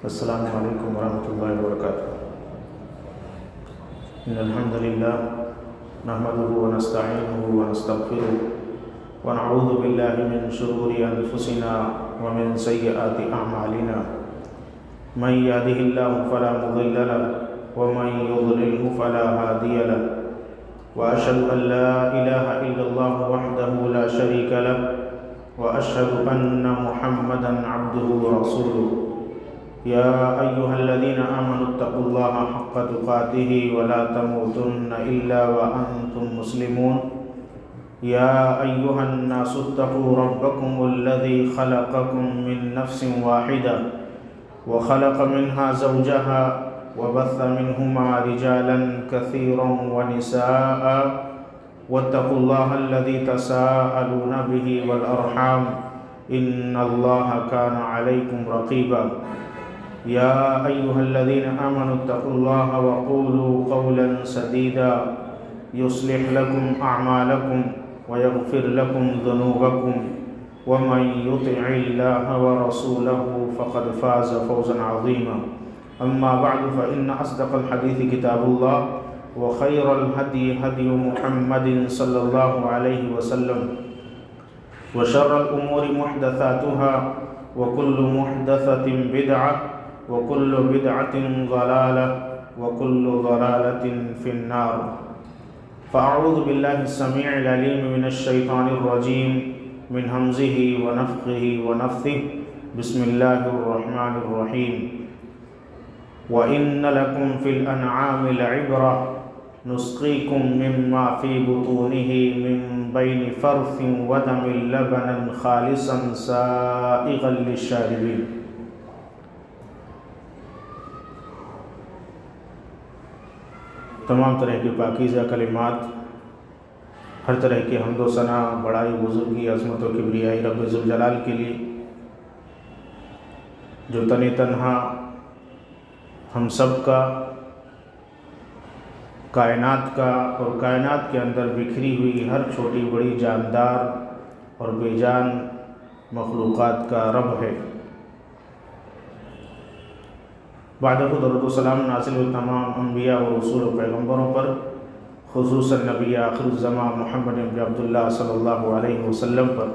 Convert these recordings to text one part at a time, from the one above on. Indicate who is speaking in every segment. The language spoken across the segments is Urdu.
Speaker 1: السلام علیکم ورحمۃ اللہ وبرکاتہ۔ ان الحمد للہ نحمده ونستعینه ونستغفره ونعوذ باللہ من شرور انفسنا ومن سیئات اعمالنا، من یهده اللہ فلا مضل له ومن یضلله فلا ہادی له، واشهد ان لا الہ الا اللہ وحدہ لا شریک له، واشهد ان محمدا عبده ورسوله۔ یا ایہا الذین آمنوا اتقوا اللہ حق تقاتہ ولا تموتن الا وانتم مسلمون۔ یا ایہا الناس اتقوا ربکم الذی خلقکم من نفس واحدہ وخلق منها زوجها وبث منهما رجالا كثيرا ونساء واتقوا الله الذي تساءلون به والأرحام إن الله كان عليكم رقيبا۔ یا ایہا الذین آمنوا اتقوا اللہ وقولوا قولا سدیدا یصلح لکم اعمالکم ویغفر لکم ذنوبکم ومن یطع اللہ ورسولہ فقد فاز فوزا عظیما۔ اما بعد فإن اصدق الحدیث کتاب اللہ وخیر الہدی ہدی محمد صلی اللہ علیہ وسلم وشر الامور محدثاتها وكل محدثة بدعة وكل بدعة ضلالة وكل ضلالة في النار۔ فأعوذ بالله السميع العليم من الشيطان الرجيم من همزه ونفخه ونفثه بسم الله الرحمن الرحيم۔ وإن لكم في الأنعام لعبرة نسقيكم مما في بطونه من بين فرث ودم لبنا خالصا سائغا للشاربين۔ تمام طرح کی پاکیزہ کلمات، ہر طرح کی حمد و ثنا، بڑائی، بزرگی، عظمت و کبریائی رب ذوالجلال کے لیے، جو تن تنہا ہم سب کا، کائنات کا اور کائنات کے اندر بکھری ہوئی ہر چھوٹی بڑی جاندار اور بے جان مخلوقات کا رب ہے۔ بعد درود و سلام نازل و تمام انبیاء و رسول و پیغمبروں پر، خصوصاً نبی آخر الزمان محمد بن عبداللہ صلی اللہ علیہ وسلم پر،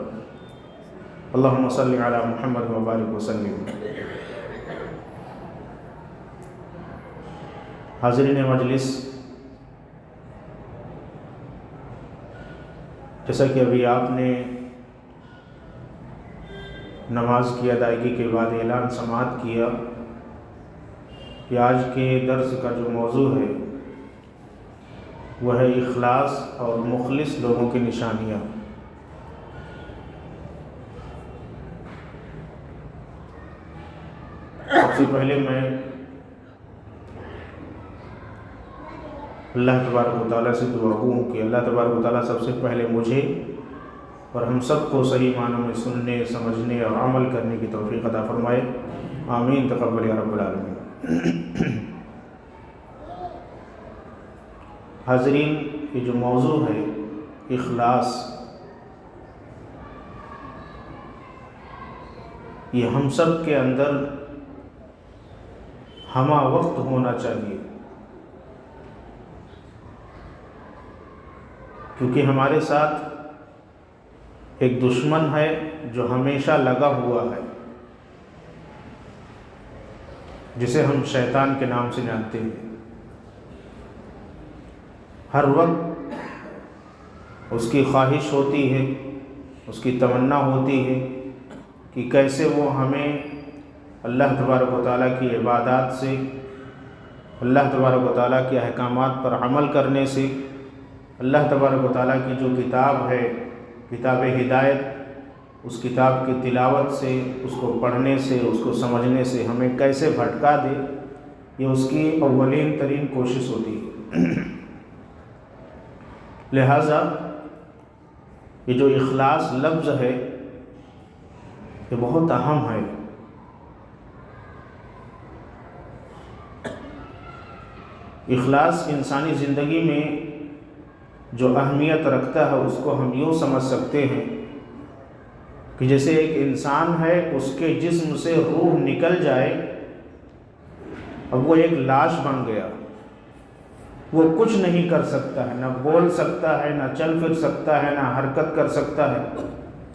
Speaker 1: اللہم صلی علی محمد و بارک وسلم۔ حاضرین مجلس، جیسا کہ ابھی آپ نے نماز کی ادائیگی کے بعد اعلان سماعت کیا کہ آج کے درس کا جو موضوع ہے وہ ہے اخلاص اور مخلص لوگوں کی نشانیاں۔ سب سے پہلے میں اللہ تبارک و تعالیٰ سے دعا ہوں کہ اللہ تبارک و تعالیٰ سب سے پہلے مجھے اور ہم سب کو صحیح معنوں میں سننے، سمجھنے اور عمل کرنے کی توفیق عطا فرمائے، آمین، تقبل یا رب العالمین۔ حاضرین، یہ جو موضوع ہے اخلاص، یہ ہم سب کے اندر ہمہ وقت ہونا چاہیے، کیونکہ ہمارے ساتھ ایک دشمن ہے جو ہمیشہ لگا ہوا ہے، جسے ہم شیطان کے نام سے جانتے ہیں۔ ہر وقت اس کی خواہش ہوتی ہے، اس کی تمنا ہوتی ہے کہ کیسے وہ ہمیں اللہ تبارک و تعالیٰ کی عبادات سے، اللہ تبارک و تعالیٰ کے احکامات پر عمل کرنے سے، اللہ تبارک و تعالیٰ کی جو کتاب ہے، کتاب ہدایت، اس کتاب کی تلاوت سے، اس کو پڑھنے سے، اس کو سمجھنے سے ہمیں کیسے بھٹکا دے، یہ اس کی اولین ترین کوشش ہوتی ہے۔ لہٰذا یہ جو اخلاص لفظ ہے یہ بہت اہم ہے۔ اخلاص انسانی زندگی میں جو اہمیت رکھتا ہے اس کو ہم یوں سمجھ سکتے ہیں کہ جیسے ایک انسان ہے، اس کے جسم سے روح نکل جائے اب وہ ایک لاش بن گیا، وہ کچھ نہیں کر سکتا ہے، نہ بول سکتا ہے، نہ چل پھر سکتا ہے، نہ حرکت کر سکتا ہے۔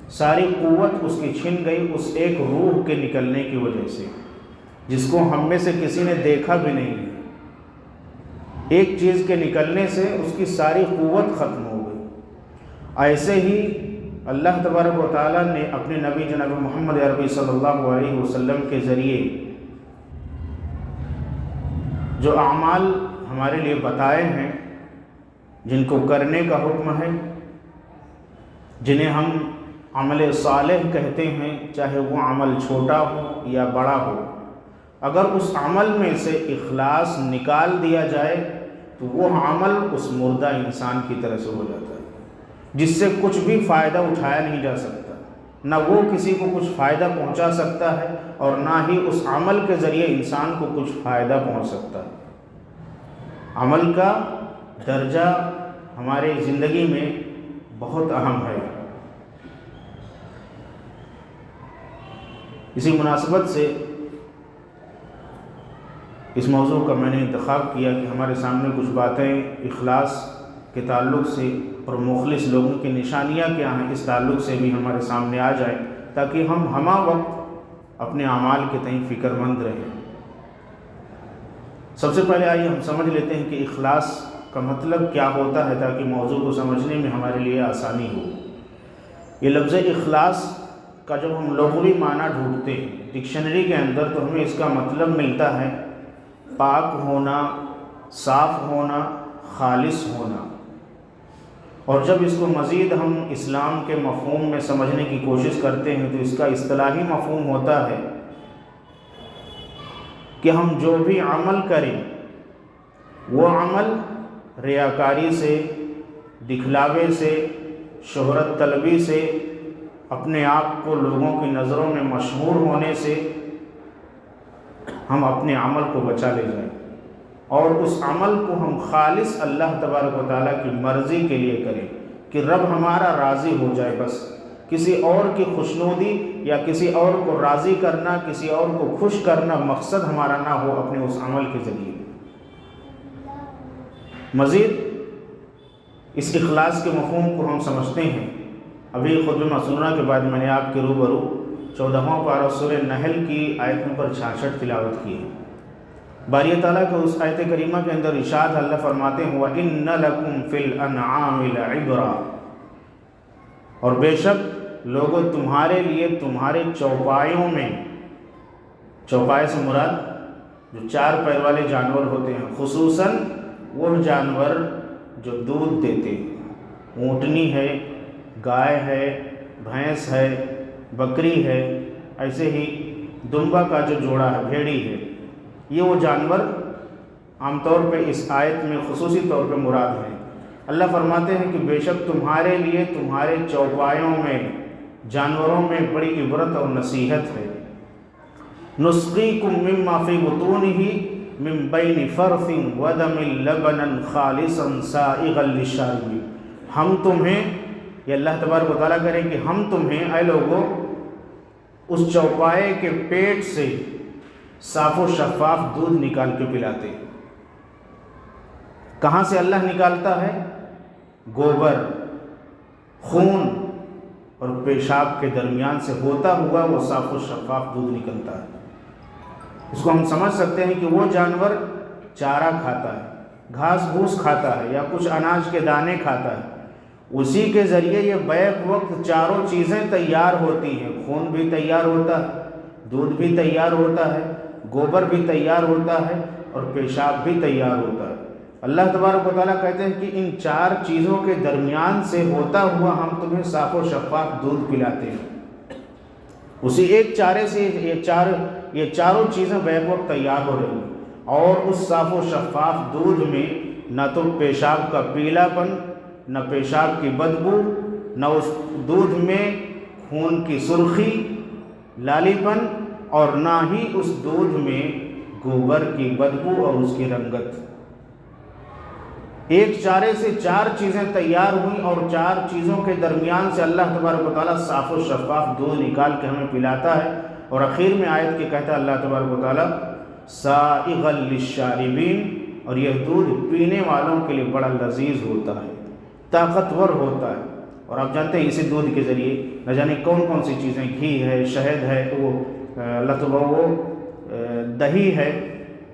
Speaker 1: ساری قوت اس کی چھن گئی اس ایک روح کے نکلنے کی وجہ سے، جس کو ہم میں سے کسی نے دیکھا بھی نہیں ہے۔ ایک چیز کے نکلنے سے اس کی ساری قوت ختم ہو گئی۔ ایسے ہی اللہ تبارک و تعالیٰ نے اپنے نبی جناب محمد عربی صلی اللہ علیہ وسلم کے ذریعے جو اعمال ہمارے لیے بتائے ہیں، جن کو کرنے کا حکم ہے، جنہیں ہم عمل صالح کہتے ہیں، چاہے وہ عمل چھوٹا ہو یا بڑا ہو، اگر اس عمل میں سے اخلاص نکال دیا جائے تو وہ عمل اس مردہ انسان کی طرح سے ہو جاتا ہے، جس سے کچھ بھی فائدہ اٹھایا نہیں جا سکتا، نہ وہ کسی کو کچھ فائدہ پہنچا سکتا ہے اور نہ ہی اس عمل کے ذریعے انسان کو کچھ فائدہ پہنچ سکتا ہے۔ عمل کا درجہ ہمارے زندگی میں بہت اہم ہے۔ اسی مناسبت سے اس موضوع کا میں نے انتخاب کیا کہ ہمارے سامنے کچھ باتیں اخلاص کے تعلق سے اور مخلص لوگوں کی نشانیاں کیا ہیں اس تعلق سے بھی ہمارے سامنے آ جائیں، تاکہ ہم ہمہ وقت اپنے اعمال کے تئیں فکر مند رہیں۔ سب سے پہلے آئیے ہم سمجھ لیتے ہیں کہ اخلاص کا مطلب کیا ہوتا ہے، تاکہ موضوع کو سمجھنے میں ہمارے لیے آسانی ہو۔ یہ لفظ اخلاص کا جب ہم لغوی معنی ڈھونڈتے ہیں ڈکشنری کے اندر تو ہمیں اس کا مطلب ملتا ہے پاک ہونا، صاف ہونا، خالص ہونا۔ اور جب اس کو مزید ہم اسلام کے مفہوم میں سمجھنے کی کوشش کرتے ہیں تو اس کا اصطلاحی مفہوم ہوتا ہے کہ ہم جو بھی عمل کریں وہ عمل ریاکاری سے، دکھلاوے سے، شہرت طلبی سے، اپنے آپ کو لوگوں کی نظروں میں مشہور ہونے سے ہم اپنے عمل کو بچا لے جائیں، اور اس عمل کو ہم خالص اللہ تبارک و تعالیٰ کی مرضی کے لیے کریں کہ رب ہمارا راضی ہو جائے۔ بس کسی اور کی خوشنودی یا کسی اور کو راضی کرنا، کسی اور کو خوش کرنا مقصد ہمارا نہ ہو اپنے اس عمل کے ذریعے۔ مزید اس اخلاص کے مفہوم کو ہم سمجھتے ہیں۔ ابھی خطبہ مسنونہ کے بعد میں نے آپ کے روبرو 14واں پارہ سورہ نحل کی آیت نمبر 66 تلاوت کی ہے۔ باری تعالیٰ کے اس آیت کریمہ کے اندر ارشاد اللہ فرماتے ہیں وَإِنَّ لَكُمْ فِي الْأَنْعَامِ لَعِبْرَةً، اور بے شک لوگوں تمہارے لیے تمہارے چوپایوں میں، چوپائے سے مراد جو چار پیر والے جانور ہوتے ہیں، خصوصاً وہ جانور جو دودھ دیتے ہیں، اونٹنی ہے، گائے ہے، بھینس ہے، بکری ہے، ایسے ہی دمبا کا جو جوڑا ہے، بھیڑی ہے، یہ وہ جانور عام طور پہ اس آیت میں خصوصی طور پہ مراد ہیں۔ اللہ فرماتے ہیں کہ بے شک تمہارے لیے تمہارے چوپایوں میں، جانوروں میں بڑی عبرت اور نصیحت ہے۔ نسقیکم مما فی بطونہ من بین فرث ودم لبنا خالصا سائغا للشاربین، ہم تمہیں، یہ اللہ تبارک و تعالیٰ کریں کہ ہم تمہیں اے لوگوں اس چوپائے کے پیٹ سے صاف و شفاف دودھ نکال کے پلاتے ہیں۔ کہاں سے اللہ نکالتا ہے؟ گوبر، خون اور پیشاب کے درمیان سے ہوتا ہوا وہ صاف و شفاف دودھ نکلتا ہے۔ اس کو ہم سمجھ سکتے ہیں کہ وہ جانور چارہ کھاتا ہے، گھاس پھوس کھاتا ہے یا کچھ اناج کے دانے کھاتا ہے، اسی کے ذریعے یہ بیک وقت چاروں چیزیں تیار ہوتی ہیں۔ خون بھی تیار ہوتا ہے، دودھ بھی تیار ہوتا ہے، گوبر بھی تیار ہوتا ہے اور پیشاب بھی تیار ہوتا ہے۔ اللہ تبارک و تعالیٰ کہتے ہیں کہ ان چار چیزوں کے درمیان سے ہوتا ہوا ہم تمہیں صاف و شفاف دودھ پلاتے ہیں۔ اسی ایک چارے سے یہ چاروں چیزیں بیک وقت تیار ہو رہی ہیں، اور اس صاف و شفاف دودھ میں نہ تو پیشاب کا پیلا پن، نہ پیشاب کی بدبو، نہ اس دودھ میں خون کی سرخی، لالی پن، اور نہ ہی اس دودھ میں گوبر کی بدبو اور اس کی رنگت۔ ایک چارے سے چار چیزیں تیار ہوئیں، اور چار چیزوں کے درمیان سے اللہ تبارک و تعالیٰ صاف و شفاف دودھ نکال کے ہمیں پلاتا ہے۔ اور اخیر میں آیت کے کہتا ہے اللہ تبارک و تعالیٰ سائغا للشاربین، اور یہ دودھ پینے والوں کے لیے بڑا لذیذ ہوتا ہے، طاقتور ہوتا ہے۔ اور آپ جانتے ہیں اسی دودھ کے ذریعے نہ جانے کون کون سی چیزیں، گھی ہے، شہد ہے، وہ دہی ہے،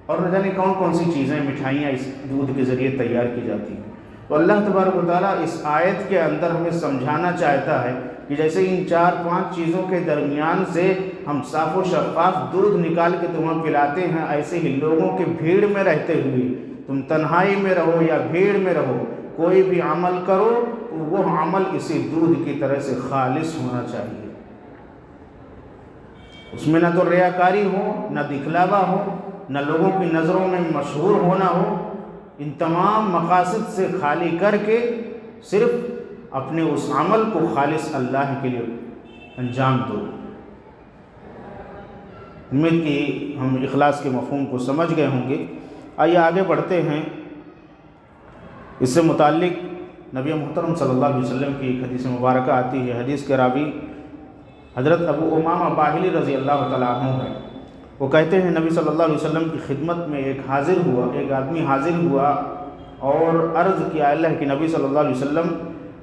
Speaker 1: اور نہ جانے کون کون سی چیزیں، مٹھائیاں اس دودھ کے ذریعے تیار کی جاتی ہیں۔ تو اللہ تبارک و تعالیٰ اس آیت کے اندر ہمیں سمجھانا چاہتا ہے کہ جیسے ان 4-5 چیزوں کے درمیان سے ہم صاف و شفاف دودھ نکال کے تمہیں پلاتے ہیں، ایسے ہی لوگوں کے بھیڑ میں رہتے ہوئے تم تنہائی میں رہو یا بھیڑ میں رہو، کوئی بھی عمل کرو تو وہ عمل اسی دودھ کی طرح سے خالص ہونا چاہیے۔ اس میں نہ تو ریاکاری ہو، نہ دکھلاوا ہو، نہ لوگوں کی نظروں میں مشہور ہونا ہو، ان تمام مقاصد سے خالی کر کے صرف اپنے اس عمل کو خالص اللہ کے لیے انجام دو۔ امید کی ہم اخلاص کے مفہوم کو سمجھ گئے ہوں گے۔ آئیے آگے بڑھتے ہیں۔ اس سے متعلق نبی محترم صلی اللہ علیہ وسلم کی ایک حدیث مبارکہ آتی ہے۔ حدیث کے راوی حضرت ابو امامہ باہلی رضی اللہ تعالیٰ عنہ ہے۔ وہ کہتے ہیں نبی صلی اللہ علیہ وسلم کی خدمت میں ایک آدمی حاضر ہوا اور عرض کیا، اللہ کے نبی صلی اللہ علیہ وسلم،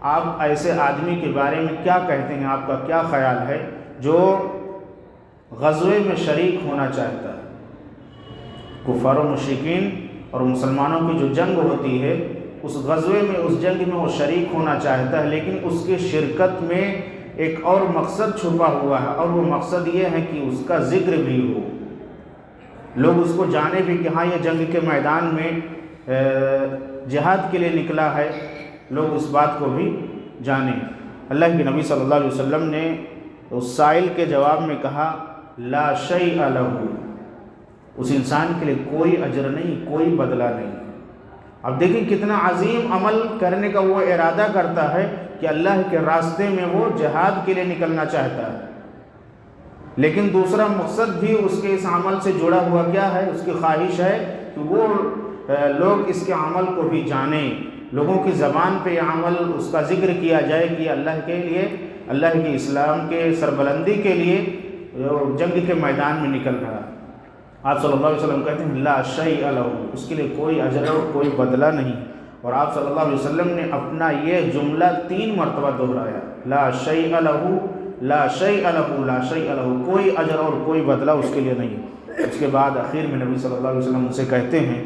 Speaker 1: آپ ایسے آدمی کے بارے میں کیا کہتے ہیں، آپ کا کیا خیال ہے جو غزوے میں شریک ہونا چاہتا ہے؟ کفار و مشرکین اور مسلمانوں کی جو جنگ ہوتی ہے، اس غزوے میں، اس جنگ میں وہ شریک ہونا چاہتا ہے، لیکن اس کی شرکت میں ایک اور مقصد چھپا ہوا ہے، اور وہ مقصد یہ ہے کہ اس کا ذکر بھی ہو، لوگ اس کو جانے بھی کہ ہاں یہ جنگ کے میدان میں جہاد کے لیے نکلا ہے، لوگ اس بات کو بھی جانیں۔ اللہ کے نبی صلی اللہ علیہ وسلم نے اس سائل کے جواب میں کہا، لا شیء لہ، اس انسان کے لیے کوئی اجر نہیں، کوئی بدلہ نہیں۔ اب دیکھیں کتنا عظیم عمل کرنے کا وہ ارادہ کرتا ہے کہ اللہ کے راستے میں وہ جہاد کے لیے نکلنا چاہتا ہے، لیکن دوسرا مقصد بھی اس کے اس عمل سے جڑا ہوا کیا ہے؟ اس کی خواہش ہے کہ وہ لوگ اس کے عمل کو بھی جانیں، لوگوں کی زبان پہ یہ عمل اس کا ذکر کیا جائے کہ اللہ کے لیے، اللہ کے اسلام کے سربلندی کے لیے جنگ کے میدان میں نکل رہا ہے۔ آپ صلی اللہ علیہ وسلم کہتے ہیں لا شیء لہ، اس کے لیے کوئی اجر اور کوئی بدلہ نہیں۔ اور آپ صلی اللہ علیہ وسلم نے اپنا یہ جملہ 3 مرتبہ دہرایا، لا شیء لہ، لا شیء لہ، لا شیء لہ، کوئی اجر اور کوئی بدلہ اس کے لیے نہیں۔ اس کے بعد آخر میں نبی صلی اللہ علیہ وسلم ان سے کہتے ہیں،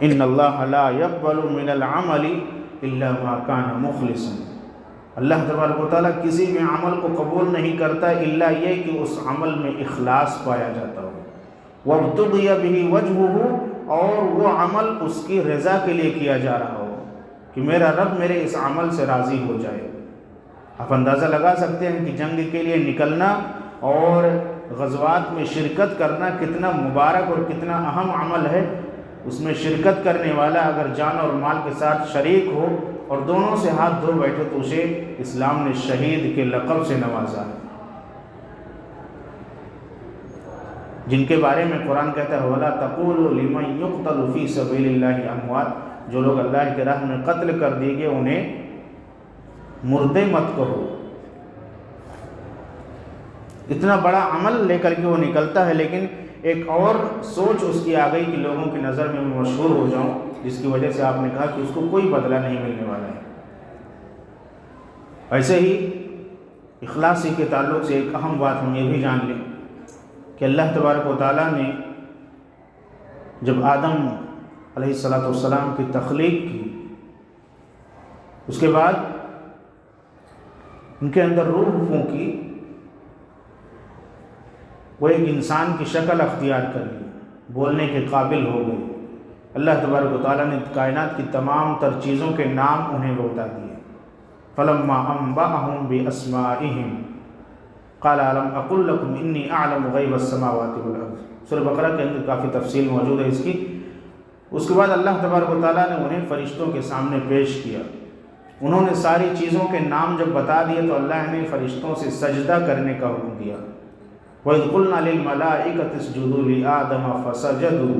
Speaker 1: ان اللہ لا يقبل من العمل الا ما كان مخلصا، اللہ تبارک و تعالیٰ کسی بھی عمل کو قبول نہیں کرتا الا یہ کہ اس عمل میں اخلاص پایا جاتا ہو، وابتغی بہ وجہہ، اور وہ عمل اس کی رضا کے لیے کیا جا رہا ہو کہ میرا رب میرے اس عمل سے راضی ہو جائے۔ آپ اندازہ لگا سکتے ہیں کہ جنگ کے لیے نکلنا اور غزوات میں شرکت کرنا کتنا مبارک اور کتنا اہم عمل ہے۔ اس میں شرکت کرنے والا اگر جان اور مال کے ساتھ شریک ہو اور دونوں سے ہاتھ دھو بیٹھے تو اسے اسلام نے شہید کے لقب سے نوازا ہے، جن کے بارے میں قرآن کہتا ہے وَلَا تَقُولُوا لِمَنْ يُقْتَلُ فِي سَبِيلِ اللَّهِ أَمْوَاتٌ، جو لوگ اللہ کے راہ میں قتل کر دیے گئے انہیں مردے مت کہو۔ اتنا بڑا عمل لے کر کے وہ نکلتا ہے، لیکن ایک اور سوچ اس کی آ گئی کہ لوگوں کی نظر میں میں مشہور ہو جاؤں، جس کی وجہ سے آپ نے کہا کہ اس کو کوئی بدلہ نہیں ملنے والا ہے۔ ایسے ہی اخلاصی کے تعلق سے ایک اہم بات ہم یہ بھی جان لیں کہ اللہ تبارک و تعالیٰ نے جب آدم علیہ السلام کی تخلیق کی، اس کے بعد ان کے اندر روح پھونکی، وہ ایک انسان کی شکل اختیار کر لی، بولنے کے قابل ہو گئے۔ اللہ تبارک و تعالیٰ نے کائنات کی تمام تر چیزوں کے نام انہیں بتا دیے۔ فلما انبأهم بأسمائهم قال الم اقل لكم انی اعلم غیب السماوات والارض۔ سورہ بقرہ کے اندر کافی تفصیل موجود ہے اس کی۔ اس کے بعد اللہ تبارک و تعالیٰ نے انہیں فرشتوں کے سامنے پیش کیا، انہوں نے ساری چیزوں کے نام جب بتا دیے تو اللہ نے فرشتوں سے سجدہ کرنے کا حکم دیا۔ وَإِذْ قُلْنَا لِلْمَلَائِكَةِ اسْجُدُوا لِآدَمَ فَسَجَدُوا،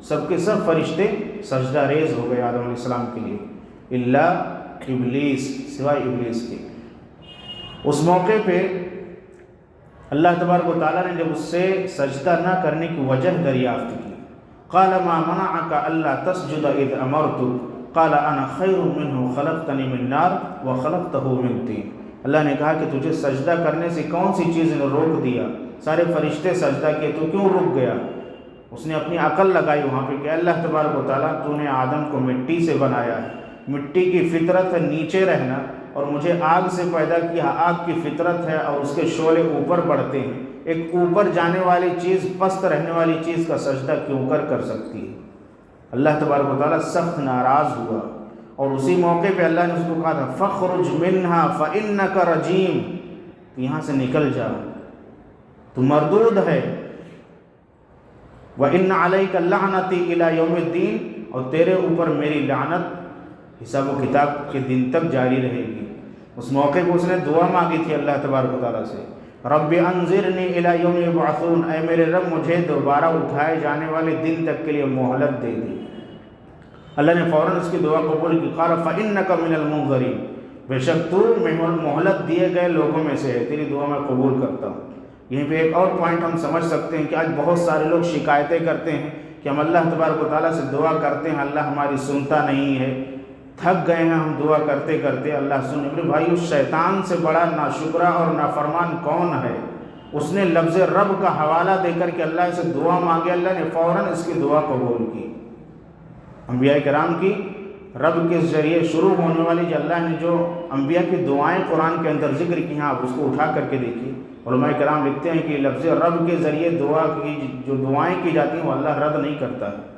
Speaker 1: سب کے سب فرشتے سجدہ ریز ہو گئے آدم علیہ السلام کے لیے، الا ابلیس، سوائے ابلیس کے۔ اس موقع پہ اللہ تبارک و تعالیٰ نے جب اس سے سجدہ نہ کرنے کی وجہ دریافت کی، قال ما منعك الا تسجد اذ امرتك قال انا خیر منه خلقتنی من نار وخلقته من طین۔ اللہ نے کہا کہ تجھے سجدہ کرنے سے کون سی چیز نے روک دیا؟ سارے فرشتے سجدہ کیے، تو کیوں رک گیا؟ اس نے اپنی عقل لگائی وہاں پہ کہ اللہ تبارک و تعالیٰ تو نے آدم کو مٹی سے بنایا ہے، مٹی کی فطرت ہے نیچے رہنا، اور مجھے آگ سے پیدا کیا، آگ کی فطرت ہے اور اس کے شعلے اوپر بڑھتے ہیں، ایک اوپر جانے والی چیز پست رہنے والی چیز کا سجدہ کیوں کر سکتی ہے؟ اللہ تبارک و تعالیٰ سخت ناراض ہوا، اور اسی موقع پہ اللہ نے اس کو کہا تھا فَخْرُجْ مِنْهَا فَإِنَّكَ رَجِيمٌ، یہاں سے نکل جا، تو مردود ہے، وَإِنَّ عَلَيْكَ اللَّعْنَةِ إِلَى يَوْمِ الدِّينِ، اور تیرے اوپر میری لعنت حساب و کتاب کے دن تک جاری رہے گی۔ اس موقع پہ اس نے دعا مانگی تھی اللہ تبارک و تعالیٰ سے، رب انظرنی الی یوم یبعثون، اے میرے رب مجھے دوبارہ اٹھائے جانے والے دن تک کے لیے مہلت دے دی۔ اللہ نے فوراً اس کی دعا قبول کی، قال فإنک من المنظرین، بے شک تو مہلت دیے گئے لوگوں میں سے ہے، تیری دعا میں قبول کرتا ہوں۔ یہیں پہ ایک اور پوائنٹ ہم سمجھ سکتے ہیں کہ آج بہت سارے لوگ شکایتیں کرتے ہیں کہ ہم اللہ تبارک و تعالیٰ سے دعا کرتے ہیں، اللہ ہماری سنتا نہیں ہے، تھک گئے ہیں ہم دعا کرتے کرتے، اللہ سن۔ میرے بھائی، اس شیطان سے بڑا ناشکرہ اور نافرمان کون ہے؟ اس نے لفظ رب کا حوالہ دے کر کے اللہ سے دعا مانگے، اللہ نے فوراً اس کی دعا قبول کی۔ انبیاء کرام کی رب کے ذریعے شروع ہونے والی جو اللہ نے جو انبیاء کی دعائیں قرآن کے اندر ذکر کی ہیں، آپ اس کو اٹھا کر کے دیکھیے۔ علماء کرام لکھتے ہیں کہ لفظ رب کے ذریعے دعا کی جو دعائیں کی جاتی ہیں وہ اللہ رد نہیں کرتا ہے۔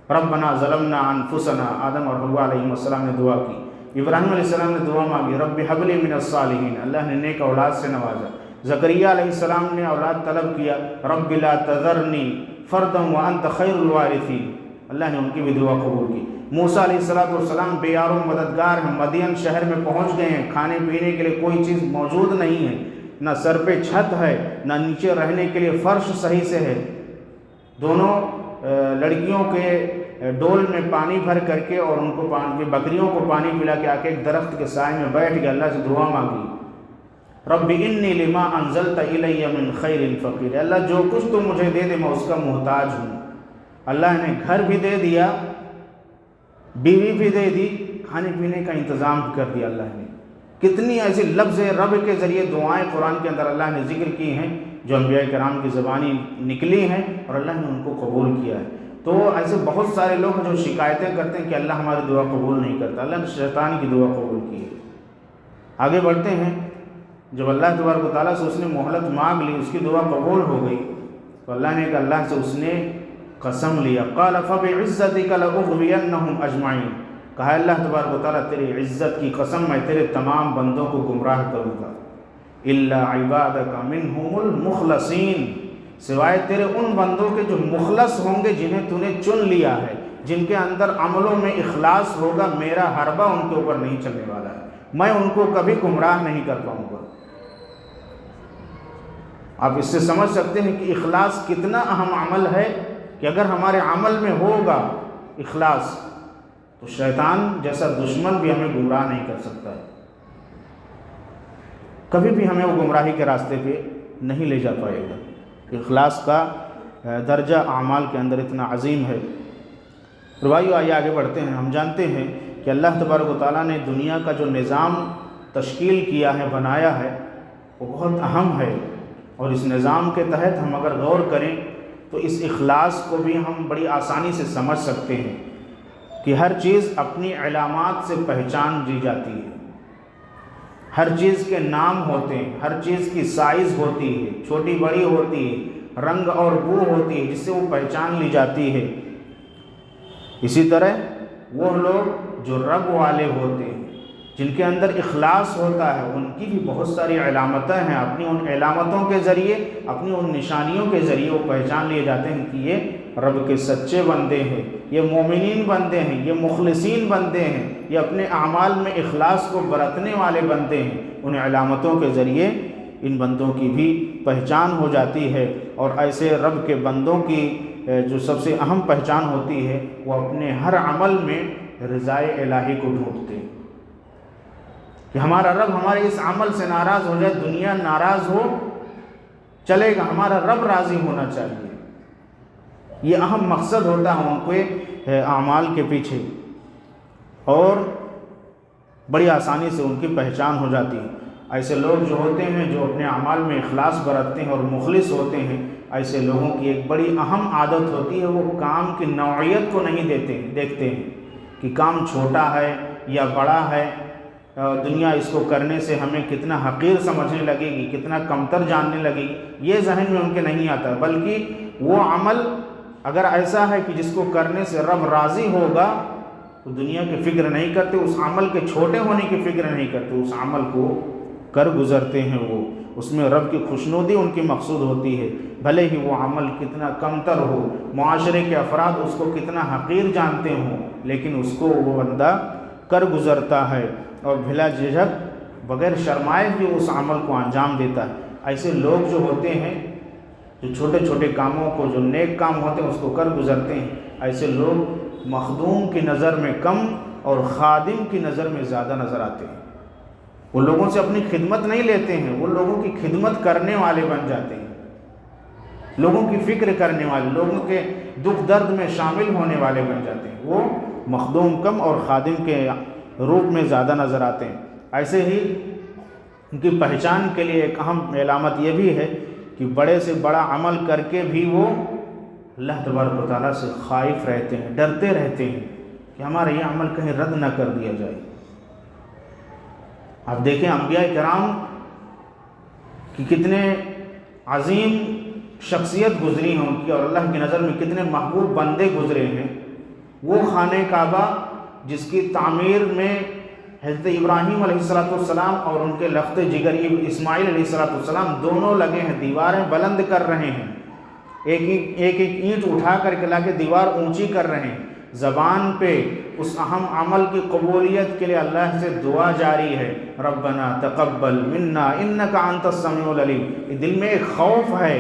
Speaker 1: ربنا ظلمنا انفسنا، آدم اور حوا علیہ السلام نے دعا کی، ابراہیم علیہ السلام نے دعا مانگی رب حب لی من الصالحین، اللہ نے نیک اولاد سے نوازا۔ زکریا علیہ السلام نے اولاد طلب کیا، رب لا تذرنی فردا وانت خیر الوارثین، اللہ نے ان کی بھی دعا قبول کی۔ موسیٰ علیہ السلام بے یار و مددگار ہیں، مدین شہر میں پہنچ گئے ہیں، کھانے پینے کے لیے کوئی چیز موجود نہیں ہے، نہ سر پہ چھت ہے، نہ نیچے رہنے کے لیے فرش صحیح سے ہے۔ دونوں لڑکیوں کے ڈول میں پانی بھر کر کے اور ان کو بکریوں کو پانی پلا کے آ کے ایک درخت کے سائے میں بیٹھ کے اللہ سے دعا مانگی، رب انی لما انزلت الی من خیر فقیر، اللہ جو کچھ تو مجھے دے دے میں اس کا محتاج ہوں۔ اللہ نے گھر بھی دے دیا، بیوی بھی دے دی، کھانے پینے کا انتظام بھی کر دیا اللہ نے۔ کتنی ایسی لفظ رب کے ذریعے دعائیں قرآن کے اندر اللہ نے ذکر کی ہیں جو انبیاء کرام کی زبانی نکلی ہیں اور اللہ نے ان کو قبول کیا ہے۔ تو ایسے بہت سارے لوگ جو شکایتیں کرتے ہیں کہ اللہ ہماری دعا قبول نہیں کرتا، اللہ نے شیطان کی دعا قبول کی ہے۔ آگے بڑھتے ہیں، جب اللہ تبارک و تعالیٰ سے اس نے مہلت مانگ لی، اس کی دعا قبول ہو گئی، تو اللہ نے کہا، اللہ سے اس نے قسم لیا، قال فبعزتک لاغوینہم اجمعین، کہا اللہ تبارک و تعالیٰ تیری عزت کی قسم میں تیرے تمام بندوں کو گمراہ کروں گا، الا عبادک منہم المخلصین، سوائے تیرے ان بندوں کے جو مخلص ہوں گے، جنہیں تو نے چن لیا ہے، جن کے اندر عملوں میں اخلاص ہوگا، میرا حربہ ان کے اوپر نہیں چلنے والا ہے، میں ان کو کبھی گمراہ نہیں کر پاؤں گا۔ آپ اس سے سمجھ سکتے ہیں کہ اخلاص کتنا اہم عمل ہے، کہ اگر ہمارے عمل میں ہوگا اخلاص تو شیطان جیسا دشمن بھی ہمیں گمراہ نہیں کر سکتا ہے، کبھی بھی ہمیں وہ گمراہی کے راستے پہ نہیں لے جا پائے گا۔ اخلاص کا درجہ اعمال کے اندر اتنا عظیم ہے۔ روایوں آئیے آگے بڑھتے ہیں۔ ہم جانتے ہیں کہ اللہ تبارک و تعالیٰ نے دنیا کا جو نظام تشکیل کیا ہے، بنایا ہے، وہ بہت اہم ہے، اور اس نظام کے تحت ہم اگر غور کریں تو اس اخلاص کو بھی ہم بڑی آسانی سے سمجھ سکتے ہیں کہ ہر چیز اپنی علامات سے پہچان دی جاتی ہے، ہر چیز کے نام ہوتے ہیں، ہر چیز کی سائز ہوتی ہے، چھوٹی بڑی ہوتی ہے، رنگ اور بو ہوتی ہے جس سے وہ پہچان لی جاتی ہے۔ اسی طرح وہ لوگ جو رب والے ہوتے ہیں، جن کے اندر اخلاص ہوتا ہے، ان کی بھی بہت ساری علامتیں ہیں، اپنی ان علامتوں کے ذریعے، اپنی ان نشانیوں کے ذریعے وہ پہچان لیے جاتے ہیں کہ یہ رب کے سچے بندے ہیں، یہ مومنین بندے ہیں، یہ مخلصین بندے ہیں، یہ اپنے اعمال میں اخلاص کو برتنے والے بندے ہیں۔ ان علامتوں کے ذریعے ان بندوں کی بھی پہچان ہو جاتی ہے، اور ایسے رب کے بندوں کی جو سب سے اہم پہچان ہوتی ہے، وہ اپنے ہر عمل میں رضائے الہی کو ڈھونڈتے ہیں کہ ہمارا رب ہمارے اس عمل سے ناراض ہو جائے، دنیا ناراض ہو چلے گا، ہمارا رب راضی ہونا چاہیے۔ یہ اہم مقصد ہوتا ہے ان کے اعمال کے پیچھے، اور بڑی آسانی سے ان کی پہچان ہو جاتی ہے۔ ایسے لوگ جو ہوتے ہیں جو اپنے اعمال میں اخلاص برتتے ہیں اور مخلص ہوتے ہیں، ایسے لوگوں کی ایک بڑی اہم عادت ہوتی ہے، وہ کام کی نوعیت کو نہیں دیکھتے ہیں کہ کام چھوٹا ہے یا بڑا ہے، دنیا اس کو کرنے سے ہمیں کتنا حقیر سمجھنے لگے گی، کتنا کمتر جاننے لگے گی، یہ ذہن میں ان کے نہیں آتا، بلکہ وہ عمل اگر ایسا ہے کہ جس کو کرنے سے رب راضی ہوگا تو دنیا کی فکر نہیں کرتے، اس عمل کے چھوٹے ہونے کی فکر نہیں کرتے، اس عمل کو کر گزرتے ہیں، وہ اس میں رب کی خوشنودی ان کی مقصود ہوتی ہے، بھلے ہی وہ عمل کتنا کمتر ہو، معاشرے کے افراد اس کو کتنا حقیر جانتے ہوں، لیکن اس کو وہ بندہ کر گزرتا ہے اور بھلا جھجک بغیر شرمائے بھی اس عمل کو انجام دیتا ہے۔ ایسے لوگ جو ہوتے ہیں جو چھوٹے چھوٹے کاموں کو، جو نیک کام ہوتے ہیں اس کو کر گزرتے ہیں، ایسے لوگ مخدوم کی نظر میں کم اور خادم کی نظر میں زیادہ نظر آتے ہیں۔ وہ لوگوں سے اپنی خدمت نہیں لیتے ہیں، وہ لوگوں کی خدمت کرنے والے بن جاتے ہیں، لوگوں کی فکر کرنے والے، لوگوں کے دکھ درد میں شامل ہونے والے بن جاتے ہیں۔ وہ مخدوم کم اور خادم کے روپ میں زیادہ نظر آتے ہیں۔ ایسے ہی ان کی پہچان کے لیے ایک اہم علامت یہ بھی ہے کہ بڑے سے بڑا عمل کر کے بھی وہ اللہ تبارک و تعالیٰ سے خائف رہتے ہیں، ڈرتے رہتے ہیں کہ ہمارا یہ عمل کہیں رد نہ کر دیا جائے۔ آپ دیکھیں انبیاء کرام کہ کتنے عظیم شخصیت گزری ہیں ان کی، اور اللہ کی نظر میں کتنے محبوب بندے گزرے ہیں۔ وہ خانہ کعبہ جس کی تعمیر میں حضرت ابراہیم علیہ السلام اور ان کے لخت جگر اسماعیل علیہ السلام دونوں لگے ہیں، دیواریں بلند کر رہے ہیں، ایک اینٹ اٹھا کر کے لا کے دیوار اونچی کر رہے ہیں، زبان پہ اس اہم عمل کی قبولیت کے لیے اللہ سے دعا جاری ہے، ربنا تقبل منا انک انت السمیع العلیم۔ یہ دل میں ایک خوف ہے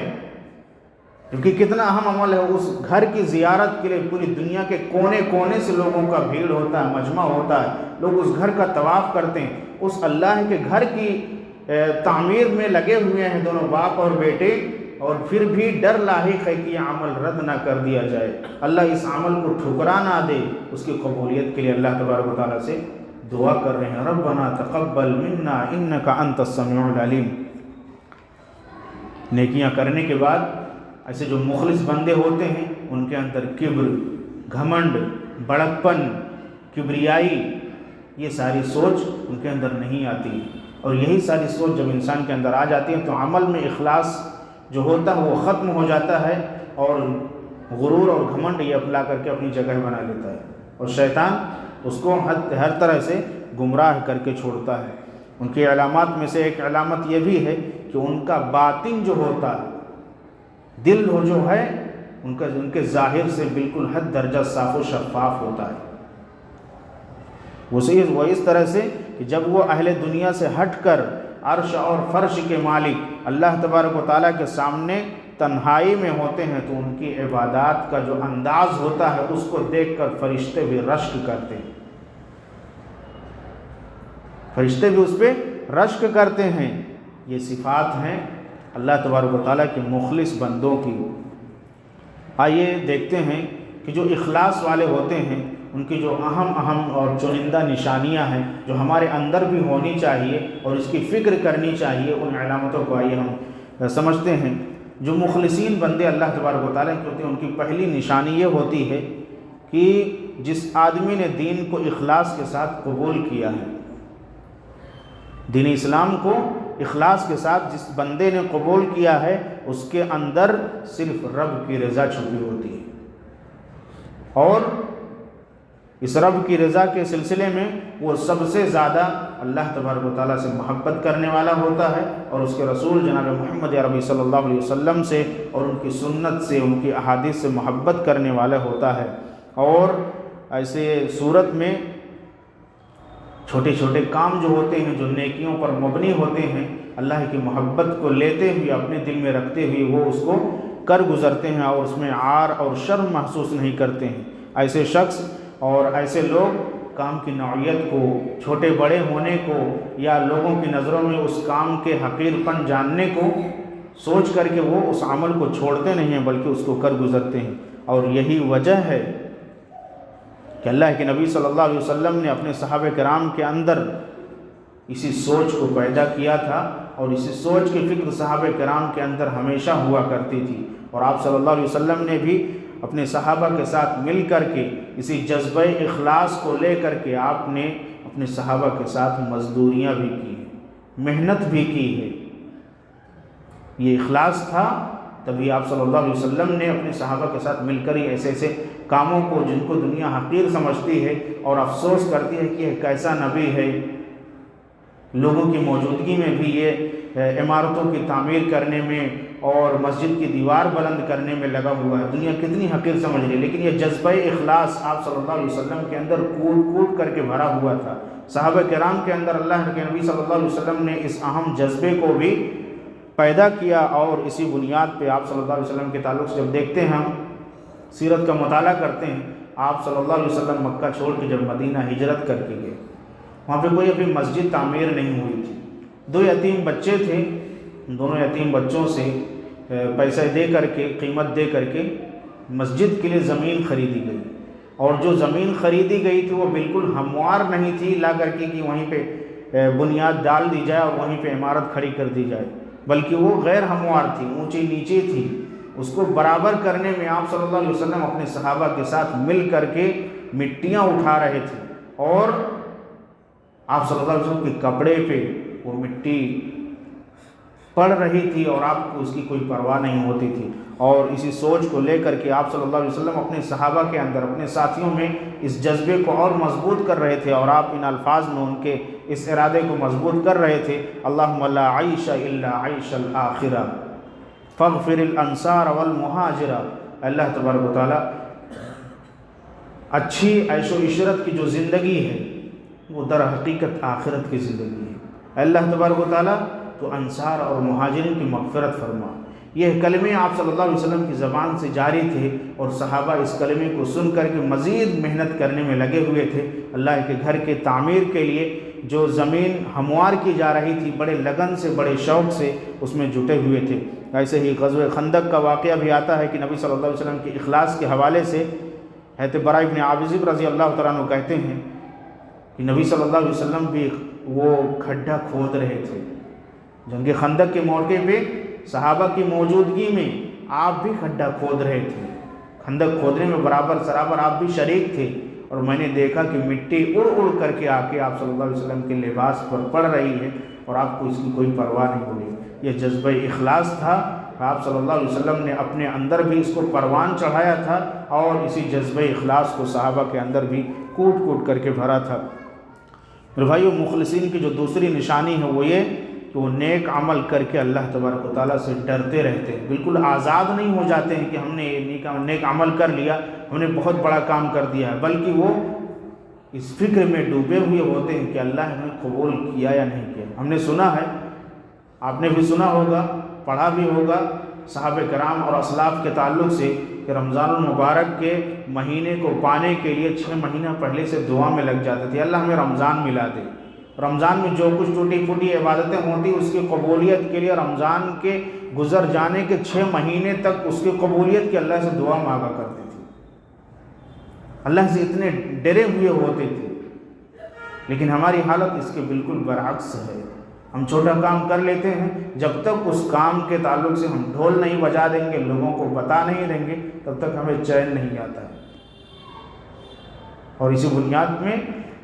Speaker 1: کیونکہ کتنا اہم عمل ہے۔ اس گھر کی زیارت کے لیے پوری دنیا کے کونے کونے سے لوگوں کا بھیڑ ہوتا ہے، مجمع ہوتا ہے، لوگ اس گھر کا طواف کرتے ہیں، اس اللہ کے گھر کی تعمیر میں لگے ہوئے ہیں دونوں باپ اور بیٹے، اور پھر بھی ڈر لاحق ہے کہ یہ عمل رد نہ کر دیا جائے، اللہ اس عمل کو ٹھکرا نہ دے۔ اس کی قبولیت کے لیے اللہ تبارک و تعالیٰ سے دعا کر رہے ہیں، ربنا تقبل منا انک انت السمیع العلیم۔ نیکیاں کرنے کے بعد ایسے جو مخلص بندے ہوتے ہیں ان کے اندر کبر، گھمنڈ، بڑکپن، کبریائی، یہ ساری سوچ ان کے اندر نہیں آتی، اور یہی ساری سوچ جب انسان کے اندر آ جاتی ہے تو عمل میں اخلاص جو ہوتا ہے وہ ختم ہو جاتا ہے، اور غرور اور گھمنڈ یہ اپنا کر کے اپنی جگہ بنا لیتا ہے، اور شیطان اس کو ہر طرح سے گمراہ کر کے چھوڑتا ہے۔ ان کی علامات میں سے ایک علامت یہ بھی ہے کہ ان کا باطن جو ہوتا ہے، دل جو ہے ان کے ظاہر سے بالکل حد درجہ صاف و شفاف ہوتا ہے۔ وہ اس طرح سے کہ جب وہ اہل دنیا سے ہٹ کر عرش اور فرش کے مالک اللہ تبارک و تعالیٰ کے سامنے تنہائی میں ہوتے ہیں تو ان کی عبادات کا جو انداز ہوتا ہے اس کو دیکھ کر فرشتے بھی رشک کرتے ہیں، فرشتے بھی اس پہ رشک کرتے ہیں۔ یہ صفات ہیں اللہ تبارک و تعالیٰ کے مخلص بندوں کی۔ آئیے دیکھتے ہیں کہ جو اخلاص والے ہوتے ہیں ان کی جو اہم اور چنندہ نشانیاں ہیں جو ہمارے اندر بھی ہونی چاہیے اور اس کی فکر کرنی چاہیے، ان علامتوں کو آئیے ہم سمجھتے ہیں۔ جو مخلصین بندے اللہ تبارک و تعالیٰ کے ہوتے ہیں ان کی پہلی نشانی یہ ہوتی ہے کہ جس آدمی نے دین کو اخلاص کے ساتھ قبول کیا ہے، دین اسلام کو اخلاص کے ساتھ جس بندے نے قبول کیا ہے، اس کے اندر صرف رب کی رضا چھپی ہوتی ہے، اور اس رب کی رضا کے سلسلے میں وہ سب سے زیادہ اللہ تبارک و تعالیٰ سے محبت کرنے والا ہوتا ہے، اور اس کے رسول جناب محمد عربی صلی اللہ علیہ وسلم سے اور ان کی سنت سے، ان کی احادیث سے محبت کرنے والا ہوتا ہے۔ اور ایسے صورت میں چھوٹے چھوٹے کام جو ہوتے ہیں جو نیکیوں پر مبنی ہوتے ہیں، اللہ کی محبت کو لیتے ہوئے اپنے دل میں رکھتے ہوئے وہ اس کو کر گزرتے ہیں اور اس میں عار اور شرم محسوس نہیں کرتے ہیں۔ ایسے شخص اور ایسے لوگ کام کی نوعیت کو، چھوٹے بڑے ہونے کو، یا لوگوں کی نظروں میں اس کام کے حقیر پن جاننے کو سوچ کر کے وہ اس عمل کو چھوڑتے نہیں ہیں بلکہ اس کو کر گزرتے ہیں۔ اور یہی وجہ ہے کہ اللہ کے نبی صلی اللہ علیہ وسلم نے اپنے صحابہ کرام کے اندر اسی سوچ کو پیدا کیا تھا، اور اسی سوچ کی فکر صحابہ کرام کے اندر ہمیشہ ہوا کرتی تھی، اور آپ صلی اللہ علیہ وسلم نے بھی اپنے صحابہ کے ساتھ مل کر کے اسی جذبہ اخلاص کو لے کر کے آپ نے اپنے صحابہ کے ساتھ مزدوریاں بھی کی ہیں، محنت بھی کی ہے۔ یہ اخلاص تھا، تبھی آپ صلی اللہ علیہ وسلم نے اپنے صحابہ کے ساتھ مل کر ہی ایسے ایسے کاموں کو، جن کو دنیا حقیر سمجھتی ہے اور افسوس کرتی ہے کہ یہ کیسا نبی ہے، لوگوں کی موجودگی میں بھی یہ عمارتوں کی تعمیر کرنے میں اور مسجد کی دیوار بلند کرنے میں لگا ہوا ہے، دنیا کتنی حقیر سمجھ رہی ہے، لیکن یہ جذبہ اخلاص آپ صلی اللہ علیہ وسلم کے اندر کوٹ کوٹ کر کے بھرا ہوا تھا۔ صحابہ کرام کے اندر اللہ کے نبی صلی اللہ علیہ وسلم نے اس اہم جذبے کو بھی پیدا کیا، اور اسی بنیاد پہ آپ صلی اللہ علیہ وسلم کے تعلق سے جب دیکھتے ہیں، ہم سیرت کا مطالعہ کرتے ہیں، آپ صلی اللہ علیہ وسلم مکہ چھوڑ کے جب مدینہ ہجرت کر کے گئے، وہاں پہ کوئی ابھی مسجد تعمیر نہیں ہوئی تھی، 2 یتیم بچے تھے، دونوں یتیم بچوں سے پیسے دے کر کے، قیمت دے کر کے مسجد کے لیے زمین خریدی گئی، اور جو زمین خریدی گئی تھی وہ بالکل ہموار نہیں تھی لا کر کے کہ وہیں پہ بنیاد ڈال دی جائے اور وہیں پہ عمارت کھڑی کر دی جائے، بلکہ وہ غیر ہموار تھی، اونچی نیچی تھی۔ اس کو برابر کرنے میں آپ صلی اللہ علیہ وسلم اپنے صحابہ کے ساتھ مل کر کے مٹیاں اٹھا رہے تھے، اور آپ صلی اللہ علیہ وسلم کے کپڑے پہ وہ مٹی پڑ رہی تھی اور آپ کو اس کی کوئی پرواہ نہیں ہوتی تھی، اور اسی سوچ کو لے کر کے آپ صلی اللہ علیہ وسلم اپنے صحابہ کے اندر، اپنے ساتھیوں میں اس جذبے کو اور مضبوط کر رہے تھے، اور آپ ان الفاظ میں ان کے اس ارادے کو مضبوط کر رہے تھے، اللہم لا عیش الا عیش الآخرہ فاغفر الانصار والمہاجرہ۔ اللہ تبارک و تعالیٰ اچھی عیش و عشرت کی جو زندگی ہے وہ در حقیقت آخرت کی زندگی ہے۔ اللہ تبارک و تعالیٰ تو انصار اور مہاجرین کی مغفرت فرما۔ یہ کلمے آپ صلی اللہ علیہ وسلم کی زبان سے جاری تھے، اور صحابہ اس کلمے کو سن کر کے مزید محنت کرنے میں لگے ہوئے تھے۔ اللہ کے گھر کے تعمیر کے لیے جو زمین ہموار کی جا رہی تھی، بڑے لگن سے، بڑے شوق سے اس میں جٹے ہوئے تھے۔ ایسے ہی غزوہ خندق کا واقعہ بھی آتا ہے کہ نبی صلی اللہ علیہ وسلم کے اخلاص کے حوالے سے حضرت براء بن عازب رضی اللہ تعالیٰ عنہ کہتے ہیں کہ نبی صلی اللہ علیہ وسلم بھی وہ کھڈا کھود رہے تھے جنگ خندق کے موقع پہ، صحابہ کی موجودگی میں آپ بھی کھڈا کھود رہے تھے، خندق کھودنے میں برابر سرابر آپ بھی شریک تھے، اور میں نے دیکھا کہ مٹی اڑ اڑ کر کے آ کے آپ صلی اللہ علیہ وسلم کے لباس پر پڑ رہی ہے، اور آپ کو اس کی کوئی پرواہ نہیں ہوئی۔ یہ جذبہ اخلاص تھا، آپ صلی اللہ علیہ وسلم نے اپنے اندر بھی اس کو پروان چڑھایا تھا، اور اسی جذبہ اخلاص کو صحابہ کے اندر بھی کوٹ کوٹ کر کے بھرا تھا۔ میرے بھائیو، مخلصین کی جو دوسری نشانی ہے وہ یہ کہ وہ نیک عمل کر کے اللہ تبارک و تعالیٰ سے ڈرتے رہتے ہیں، بالکل آزاد نہیں ہو جاتے ہیں کہ ہم نے نیک عمل کر لیا، ہم نے بہت بڑا کام کر دیا ہے، بلکہ وہ اس فکر میں ڈوبے ہوئے ہوتے ہیں کہ اللہ نے قبول کیا یا نہیں کیا۔ ہم نے سنا ہے، آپ نے بھی سنا ہوگا، پڑھا بھی ہوگا صحابہ کرام اور اسلاف کے تعلق سے کہ رمضان المبارک کے مہینے کو پانے کے لیے 6 مہینہ پہلے سے دعا میں لگ جاتے تھے، اللہ ہمیں رمضان ملا دے۔ رمضان میں جو کچھ ٹوٹی پھوٹی عبادتیں ہوتی اس کی قبولیت کے لیے رمضان کے گزر جانے کے 6 مہینے تک اس کی قبولیت کی اللہ سے دعا مانگا کرتے تھے، اللہ سے اتنے ڈرے ہوئے ہوتے تھے۔ لیکن ہماری حالت اس کے بالکل برعکس ہے، ہم چھوٹا کام کر لیتے ہیں، جب تک اس کام کے تعلق سے ہم ڈھول نہیں بجا دیں گے، لوگوں کو بتا نہیں دیں گے، تب تک ہمیں چین نہیں آتا ہے، اور اسی بنیاد میں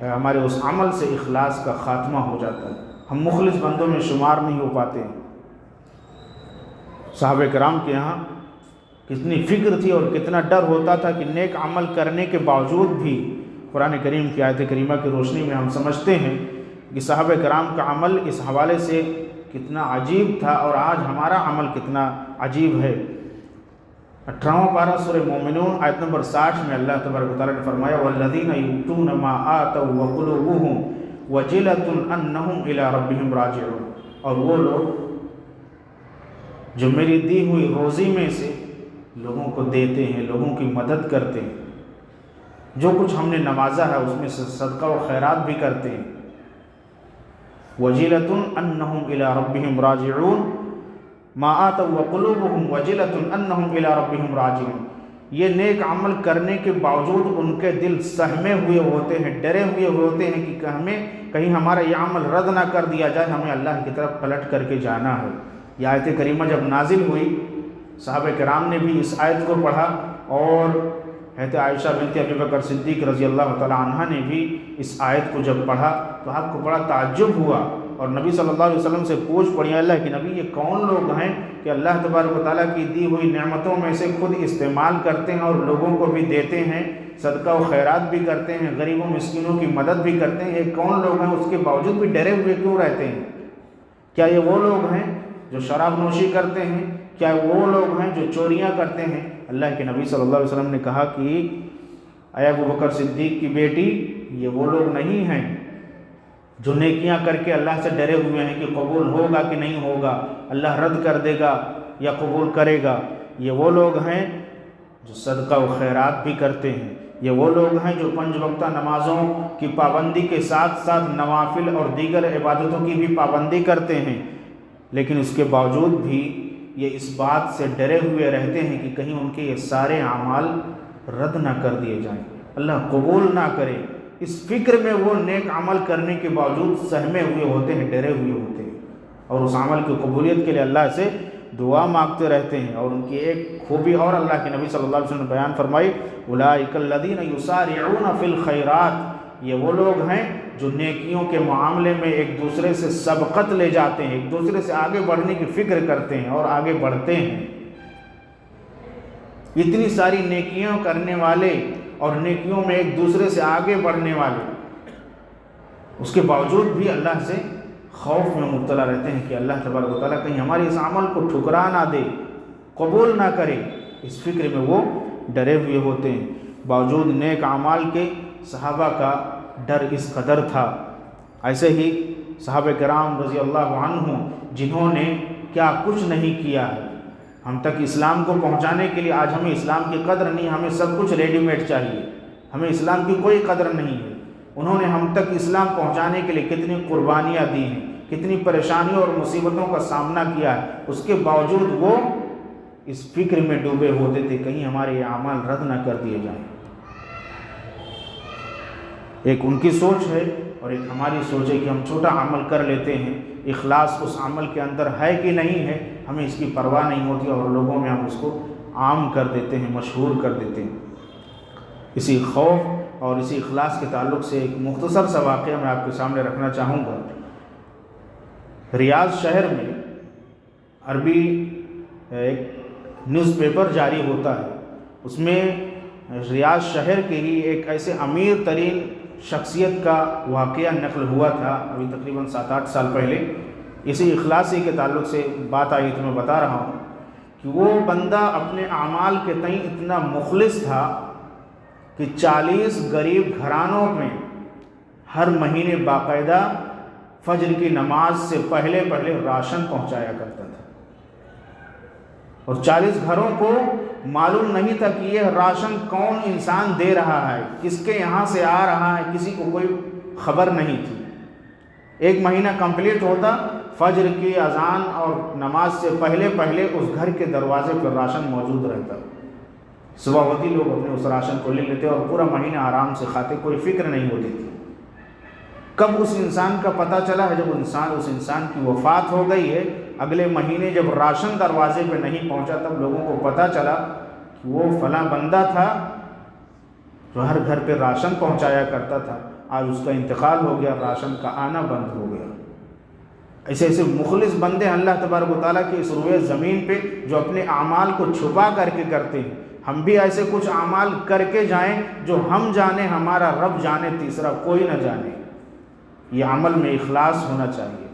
Speaker 1: ہمارے اس عمل سے اخلاص کا خاتمہ ہو جاتا ہے، ہم مخلص بندوں میں شمار نہیں ہو پاتے۔ صحابہ کرام کے یہاں کتنی فکر تھی اور کتنا ڈر ہوتا تھا کہ نیک عمل کرنے کے باوجود بھی، قرآن کریم کی آیت کریمہ کی روشنی میں ہم سمجھتے ہیں کہ صحابہ کرام کا عمل اس حوالے سے کتنا عجیب تھا، اور آج ہمارا عمل کتنا عجیب ہے۔ 18واں پارہ سورہ مومنون آیت نمبر 60 میں اللہ تبارک و تعالیٰ نے فرمایا وَالَّذِينَ يُؤْتُونَ مَا آتَوْا وَقُلُوبُهُمْ وَجِلَةٌ أَنَّهُمْ إِلَىٰ رَبِّهِمْ رَاجِعُونَ، اور وہ لوگ جو میری دی ہوئی روزی میں سے لوگوں کو دیتے ہیں، لوگوں کی مدد کرتے ہیں، جو کچھ ہم نے نوازا ہے اس میں سے صدقہ و خیرات بھی کرتے ہیں، وَجِلَةٌ أَنَّهُمْ إِلَىٰ رَبِّهِمْ رَاجِعُونَ، ما آتوا وقلوبهم وجلة انہم الی ربہم راجعون، یہ نیک عمل کرنے کے باوجود ان کے دل سہمے ہوئے ہوتے ہیں، ڈرے ہوئے ہوتے ہیں کہ کہیں ہمارا یہ عمل رد نہ کر دیا جائے، ہمیں اللہ کی طرف پلٹ کر کے جانا ہے۔ یہ آیت کریمہ جب نازل ہوئی، صحابہ کرام نے بھی اس آیت کو پڑھا، اور حضرت عائشہ بنت ابی بکر صدیق رضی اللہ تعالی عنہ نے بھی اس آیت کو جب پڑھا تو آپ کو بڑا تعجب ہوا، اور نبی صلی اللہ علیہ وسلم سے پوچھ پڑی، اللہ کے نبی یہ کون لوگ ہیں کہ اللہ تبارک و تعالیٰ کی دی ہوئی نعمتوں میں سے خود استعمال کرتے ہیں اور لوگوں کو بھی دیتے ہیں، صدقہ و خیرات بھی کرتے ہیں، غریبوں مسکینوں کی مدد بھی کرتے ہیں، یہ کون لوگ ہیں؟ اس کے باوجود بھی ڈرے ہوئے کیوں رہتے ہیں؟ کیا یہ وہ لوگ ہیں جو شراب نوشی کرتے ہیں؟ کیا وہ لوگ ہیں جو چوریاں کرتے ہیں؟ اللہ کے نبی صلی اللہ علیہ وسلم نے کہا کہ اے ابو بکر صدیق کی بیٹی، یہ وہ لوگ نہیں ہیں جو نیکیاں کر کے اللہ سے ڈرے ہوئے ہیں کہ قبول ہوگا کہ نہیں ہوگا، اللہ رد کر دے گا یا قبول کرے گا۔ یہ وہ لوگ ہیں جو صدقہ و خیرات بھی کرتے ہیں، یہ وہ لوگ ہیں جو 5 وقتہ نمازوں کی پابندی کے ساتھ ساتھ نوافل اور دیگر عبادتوں کی بھی پابندی کرتے ہیں، لیکن اس کے باوجود بھی یہ اس بات سے ڈرے ہوئے رہتے ہیں کہ کہیں ان کے یہ سارے اعمال رد نہ کر دیے جائیں، اللہ قبول نہ کرے۔ اس فکر میں وہ نیک عمل کرنے کے باوجود سہمے ہوئے ہوتے ہیں، ڈرے ہوئے ہوتے ہیں، اور اس عمل کی قبولیت کے لیے اللہ سے دعا مانگتے رہتے ہیں۔ اور ان کی ایک خوبی اور اللہ کے نبی صلی اللہ علیہ وسلم نے بیان فرمائی، اولئک الذین یسارعون فی الخیرات، یہ وہ لوگ ہیں جو نیکیوں کے معاملے میں ایک دوسرے سے سبقت لے جاتے ہیں، ایک دوسرے سے آگے بڑھنے کی فکر کرتے ہیں اور آگے بڑھتے ہیں۔ اتنی ساری نیکیاں کرنے والے اور نیکیوں میں ایک دوسرے سے آگے بڑھنے والے، اس کے باوجود بھی اللہ سے خوف میں مبتلا رہتے ہیں کہ اللہ تبارک و تعالیٰ کہیں ہماری اس عمل کو ٹھکرا نہ دے، قبول نہ کرے، اس فکر میں وہ ڈرے ہوئے ہوتے ہیں۔ باوجود نیک اعمال کے صحابہ کا ڈر اس قدر تھا۔ ایسے ہی صحابہ کرام رضی اللہ عنہ جنہوں نے کیا کچھ نہیں کیا ہے ہم تک اسلام کو پہنچانے کے لیے، آج ہمیں اسلام کی قدر نہیں، ہمیں سب کچھ ریڈی میڈ چاہیے، ہمیں اسلام کی کوئی قدر نہیں ہے۔ انہوں نے ہم تک اسلام پہنچانے کے لیے کتنی قربانیاں دی ہیں، کتنی پریشانیوں اور مصیبتوں کا سامنا کیا ہے، اس کے باوجود وہ اس فکر میں ڈوبے ہوتے تھے کہیں ہمارے یہ اعمال رد نہ کر دیے جائیں۔ ایک ان کی سوچ ہے اور ایک ہماری سوچ ہے کہ ہم چھوٹا عمل کر لیتے ہیں، اخلاص اس عمل کے اندر ہے کہ نہیں ہے ہمیں اس کی پرواہ نہیں ہوتی، اور لوگوں میں ہم اس کو عام کر دیتے ہیں، مشہور کر دیتے ہیں۔ اسی خوف اور اسی اخلاص کے تعلق سے ایک مختصر سا واقعہ میں آپ کے سامنے رکھنا چاہوں گا۔ ریاض شہر میں عربی ایک نیوز پیپر جاری ہوتا ہے، اس میں ریاض شہر کے ہی ایک ایسے امیر ترین شخصیت کا واقعہ نقل ہوا تھا، ابھی تقریباً 7-8 سال پہلے۔ اسی اخلاصی کے تعلق سے بات آئی تو میں بتا رہا ہوں کہ وہ بندہ اپنے اعمال کے تئیں اتنا مخلص تھا کہ 40 غریب گھرانوں میں ہر مہینے باقاعدہ فجر کی نماز سے پہلے راشن پہنچایا کرتا تھا، اور 40 گھروں کو معلوم نہیں تھا کہ یہ راشن کون انسان دے رہا ہے، کس کے یہاں سے آ رہا ہے، کسی کو کوئی خبر نہیں تھی۔ ایک مہینہ کمپلیٹ ہوتا، فجر کی اذان اور نماز سے پہلے اس گھر کے دروازے پر راشن موجود رہتا، صبح ہوتی لوگ اپنے اس راشن کو لے لیتے اور پورا مہینہ آرام سے کھاتے، کوئی فکر نہیں ہوتی تھی۔ کب اس انسان کا پتہ چلا ہے؟ جب اس انسان کی وفات ہو گئی ہے، اگلے مہینے جب راشن دروازے پہ نہیں پہنچا تب لوگوں کو پتہ چلا کہ وہ فلاں بندہ تھا جو ہر گھر پہ راشن پہنچایا کرتا تھا، آج اس کا انتقال ہو گیا، راشن کا آنا بند ہو گیا۔ ایسے ایسے مخلص بندے اللہ تبارک و تعالیٰ کی اس روئے زمین پہ جو اپنے اعمال کو چھپا کر کے کرتے ہیں۔ ہم بھی ایسے کچھ اعمال کر کے جائیں جو ہم جانے، ہمارا رب جانے، تیسرا کوئی نہ جانے۔ یہ عمل میں اخلاص ہونا چاہیے۔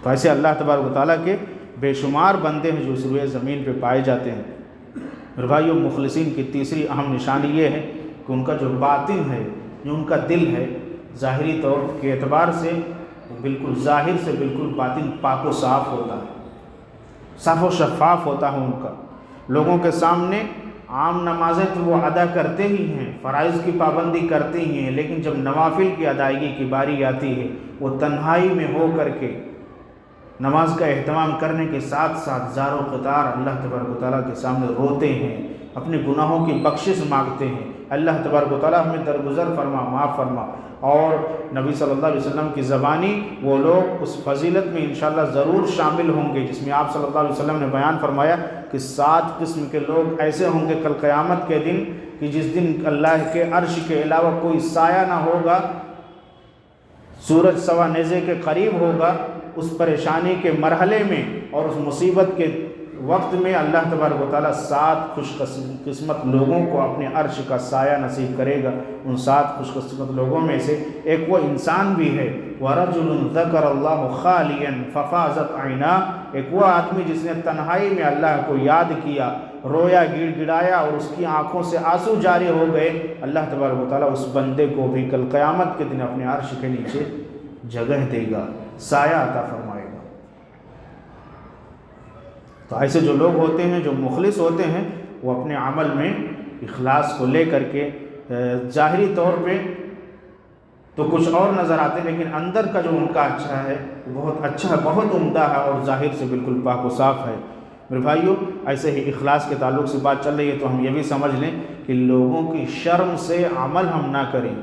Speaker 1: تو ایسے اللہ تبارک و تعالیٰ کے بے شمار بندے ہیں جو اس روئے زمین پہ پائے جاتے ہیں۔ میرے بھائیو، مخلصین کی تیسری اہم نشانی یہ ہے کہ ان کا جو باطن ہے، جو ان کا دل ہے، ظاہری طور کے اعتبار سے بالکل ظاہر سے بالکل باطن پاک و صاف ہوتا ہے، صاف و شفاف ہوتا ہے ان کا۔ لوگوں کے سامنے عام نمازیں تو وہ ادا کرتے ہی ہیں، فرائض کی پابندی کرتے ہی ہیں، لیکن جب نوافل کی ادائیگی کی باری آتی ہے وہ تنہائی میں ہو کر کے نماز کا اہتمام کرنے کے ساتھ ساتھ زار و قطار اللہ تبارک و تعالیٰ کے سامنے روتے ہیں، اپنے گناہوں کی بخشش مانگتے ہیں، اللہ تبارک و تعالیٰ ہمیں درگزر فرما، معاف فرما۔ اور نبی صلی اللہ علیہ وسلم کی زبانی وہ لوگ اس فضیلت میں انشاءاللہ ضرور شامل ہوں گے جس میں آپ صلی اللہ علیہ وسلم نے بیان فرمایا کہ 7 قسم کے لوگ ایسے ہوں گے کل قیامت کے دن کہ جس دن اللہ کے عرش کے علاوہ کوئی سایہ نہ ہوگا، سورج سوا نیزے کے قریب ہوگا۔ اس پریشانی کے مرحلے میں اور اس مصیبت کے وقت میں اللہ تبارک و تعالیٰ 7 خوش قسمت لوگوں کو اپنے عرش کا سایہ نصیب کرے گا۔ ان 7 خوش قسمت لوگوں میں سے ایک وہ انسان بھی ہے، وَرَجُلٌ ذَكَرَ اللَّهُ خَالِيًا فَفَاضَتْ عَيْنَاهُ، ایک وہ آدمی جس نے تنہائی میں اللہ کو یاد کیا، رویا، گڑ گڑایا اور اس کی آنکھوں سے آنسو جاری ہو گئے۔ اللہ تبارک و تعالیٰ اس بندے کو بھی کل قیامت کے دن اپنے عرش کے نیچے جگہ دے گا، سایہ عطا فرمائے گا۔ تو ایسے جو لوگ ہوتے ہیں جو مخلص ہوتے ہیں وہ اپنے عمل میں اخلاص کو لے کر کے ظاہری طور پہ تو کچھ اور نظر آتے ہیں، لیکن اندر کا جو ان کا اچھا ہے وہ بہت اچھا ہے، بہت عمدہ ہے اور ظاہر سے بالکل پاک و صاف ہے۔ میرے بھائیو، ایسے ہی اخلاص کے تعلق سے بات چل رہی ہے تو ہم یہ بھی سمجھ لیں کہ لوگوں کی شرم سے عمل ہم نہ کریں،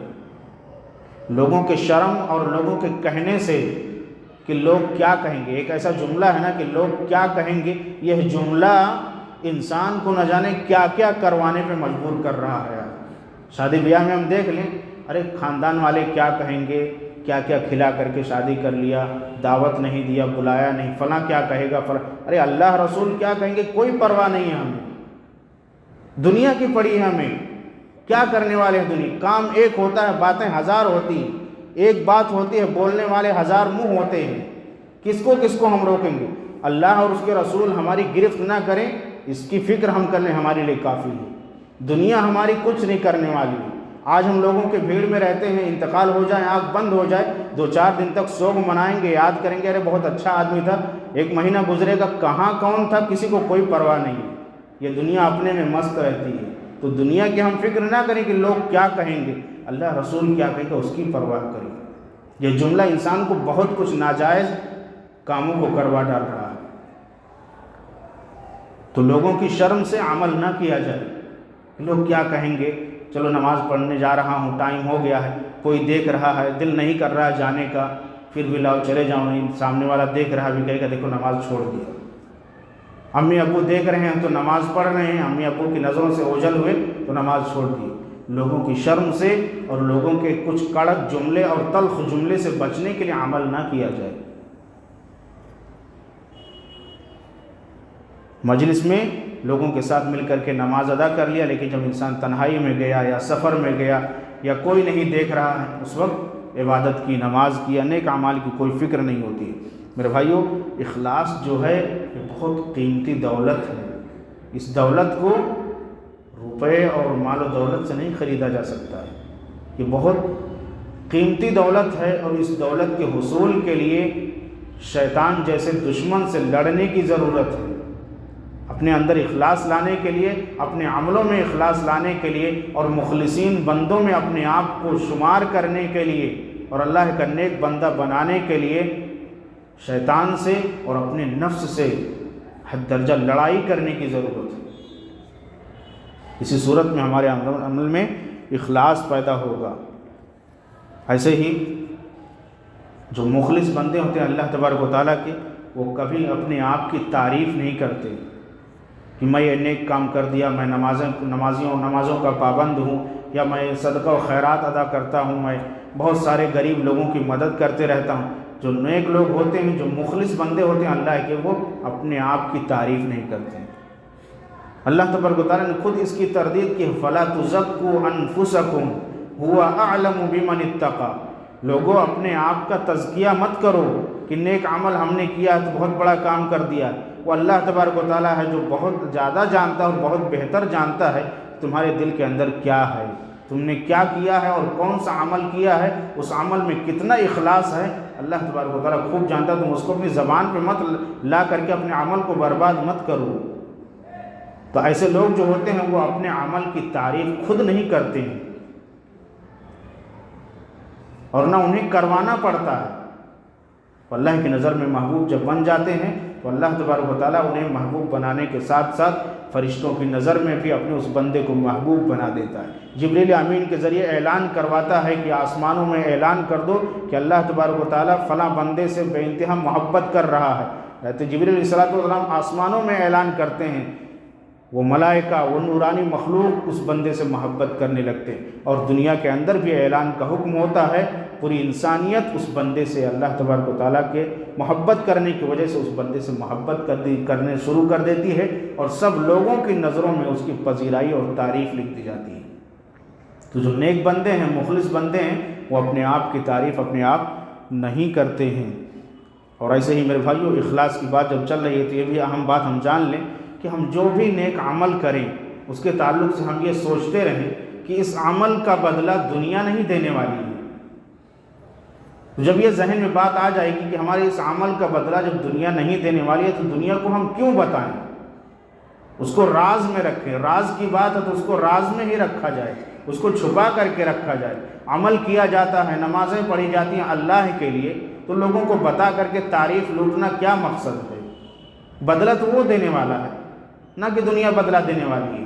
Speaker 1: لوگوں کے شرم اور لوگوں کے کہنے سے کہ لوگ کیا کہیں گے، ایک ایسا جملہ ہے نا کہ لوگ کیا کہیں گے، یہ جملہ انسان کو نہ جانے کیا کیا کروانے پہ مجبور کر رہا ہے۔ شادی بیاہ میں ہم دیکھ لیں، ارے خاندان والے کیا کہیں گے، کیا کیا کھلا کر کے شادی کر لیا، دعوت نہیں دیا، بلایا نہیں، فلاں کیا کہے گا، ارے اللہ رسول کیا کہیں گے، کوئی پرواہ نہیں ہے ہمیں، دنیا کی پڑی ہے ہمیں، کیا کرنے والے ہیں دنیا، کام ایک ہوتا ہے، باتیں 1000 ہوتی ہیں، ایک بات ہوتی ہے، بولنے والے 1000 منہ ہوتے ہیں، کس کو ہم روکیں گے؟ اللہ اور اس کے رسول ہماری گرفت نہ کریں، اس کی فکر ہم کر لیں، ہمارے لیے کافی ہے۔ دنیا ہماری کچھ نہیں کرنے والی ہے۔ آج ہم لوگوں کے بھیڑ میں رہتے ہیں، انتقال ہو جائے، آنکھ بند ہو جائے، 2-4 دن تک سوگ منائیں گے، یاد کریں گے، ارے بہت اچھا آدمی تھا، 1 مہینہ گزرے گا، کہاں کون تھا، کسی کو کوئی پرواہ نہیں ہے۔ یہ دنیا اپنے میں مست رہتی ہے، تو دنیا کی ہم فکر نہ کریں کہ لوگ کیا کہیں گے، اللہ رسول کیا کہیں گے، اس کی پرواہ کریں۔ یہ جملہ انسان کو بہت کچھ ناجائز کاموں کو کروا ڈال رہا ہے۔ تو لوگوں کی شرم سے عمل نہ کیا جائے، لوگ کیا کہیں گے، چلو نماز پڑھنے جا رہا ہوں، ٹائم ہو گیا ہے، کوئی دیکھ رہا ہے، دل نہیں کر رہا ہے جانے کا، پھر بھی لاؤ چلے جاؤ، نہیں سامنے والا دیکھ رہا بھی کہے گا دیکھو نماز چھوڑ دیا۔ امی ابو دیکھ رہے ہیں تو نماز پڑھ رہے ہیں، امی ابو کی نظروں سے اوجھل ہوئے تو نماز چھوڑ دی۔ لوگوں کی شرم سے اور لوگوں کے کچھ کڑک جملے اور تلخ جملے سے بچنے کے لیے عمل نہ کیا جائے۔ مجلس میں لوگوں کے ساتھ مل کر کے نماز ادا کر لیا، لیکن جب انسان تنہائی میں گیا یا سفر میں گیا یا کوئی نہیں دیکھ رہا ہے، اس وقت عبادت کی، نماز کی، نیک اعمال کی کوئی فکر نہیں ہوتی ہے۔ میرے بھائیو، اخلاص جو ہے یہ بہت قیمتی دولت ہے۔ اس دولت کو روپے اور مال و دولت سے نہیں خریدا جا سکتا ہے، یہ بہت قیمتی دولت ہے، اور اس دولت کے حصول کے لیے شیطان جیسے دشمن سے لڑنے کی ضرورت ہے۔ اپنے اندر اخلاص لانے کے لیے، اپنے عملوں میں اخلاص لانے کے لیے، اور مخلصین بندوں میں اپنے آپ کو شمار کرنے کے لیے، اور اللہ کا نیک بندہ بنانے کے لیے شیطان سے اور اپنے نفس سے حد درجہ لڑائی کرنے کی ضرورت ہے۔ اسی صورت میں ہمارے عمل میں اخلاص پیدا ہوگا۔ ایسے ہی جو مخلص بندے ہوتے ہیں اللہ تبارک و تعالیٰ کے، وہ کبھی اپنے آپ کی تعریف نہیں کرتے کہ میں یہ نیک کام کر دیا، میں نمازوں کا پابند ہوں، یا میں صدقہ و خیرات ادا کرتا ہوں، میں بہت سارے غریب لوگوں کی مدد کرتے رہتا ہوں۔ جو نیک لوگ ہوتے ہیں، جو مخلص بندے ہوتے ہیں اللہ کے، وہ اپنے آپ کی تعریف نہیں کرتے ہیں۔ اللہ تبارک و تعالیٰ نے خود اس کی تردید کی، فَلَا تُزَكُّوا أَنفُسَكُمْ هُوَ أَعْلَمُ بِمَنِ اتَّقَى، لوگوں اپنے آپ کا تزکیہ مت کرو کہ نیک عمل ہم نے کیا تو بہت بڑا کام کر دیا۔ وہ اللہ تبارک و تعالیٰ ہے جو بہت زیادہ جانتا ہے اور بہت بہتر جانتا ہے تمہارے دل کے اندر کیا ہے، تم نے کیا کیا ہے اور کون سا عمل کیا ہے، اس عمل میں کتنا اخلاص ہے، اللہ تبارک و تعالیٰ خوب جانتا ہے۔ تم اس کو اپنی زبان پہ مت لا کر کے اپنے عمل کو برباد مت کرو۔ تو ایسے لوگ جو ہوتے ہیں وہ اپنے عمل کی تعریف خود نہیں کرتے ہیں، اور نہ انہیں کروانا پڑتا ہے۔ تو اللہ کی نظر میں محبوب جب بن جاتے ہیں تو اللہ تبارک و تعالیٰ انہیں محبوب بنانے کے ساتھ ساتھ فرشتوں کی نظر میں بھی اپنے اس بندے کو محبوب بنا دیتا ہے۔ جبریل امین کے ذریعے اعلان کرواتا ہے کہ آسمانوں میں اعلان کر دو کہ اللہ تبارک و تعالیٰ فلاں بندے سے بے انتہا محبت کر رہا ہے۔ تو جبریل علیہ السلام آسمانوں میں اعلان کرتے ہیں، وہ ملائکہ، وہ نورانی مخلوق اس بندے سے محبت کرنے لگتے ہیں، اور دنیا کے اندر بھی اعلان کا حکم ہوتا ہے، پوری انسانیت اس بندے سے اللہ تبارک و تعالیٰ کے محبت کرنے کی وجہ سے اس بندے سے محبت کرنے شروع کر دیتی ہے، اور سب لوگوں کی نظروں میں اس کی پذیرائی اور تعریف لکھ دی جاتی ہے۔ تو جو نیک بندے ہیں، مخلص بندے ہیں، وہ اپنے آپ کی تعریف اپنے آپ نہیں کرتے ہیں۔ اور ایسے ہی میرے بھائیوں، اخلاص کی بات جب چل رہی ہے تو یہ بھی اہم بات ہم جان لیں کہ ہم جو بھی نیک عمل کریں اس کے تعلق سے ہم یہ سوچتے رہیں کہ اس عمل کا بدلہ دنیا نہیں دینے والی ہے۔ تو جب یہ ذہن میں بات آ جائے گی کہ ہمارے اس عمل کا بدلہ جب دنیا نہیں دینے والی ہے تو دنیا کو ہم کیوں بتائیں، اس کو راز میں رکھیں۔ راز کی بات ہے تو اس کو راز میں ہی رکھا جائے، اس کو چھپا کر کے رکھا جائے۔ عمل کیا جاتا ہے، نمازیں پڑھی جاتی ہیں اللہ کے لیے، تو لوگوں کو بتا کر کے تعریف لوٹنا کیا مقصد ہے؟ بدلہ تو وہ دینے والا ہے، نہ کہ دنیا بدلہ دینے والی ہے۔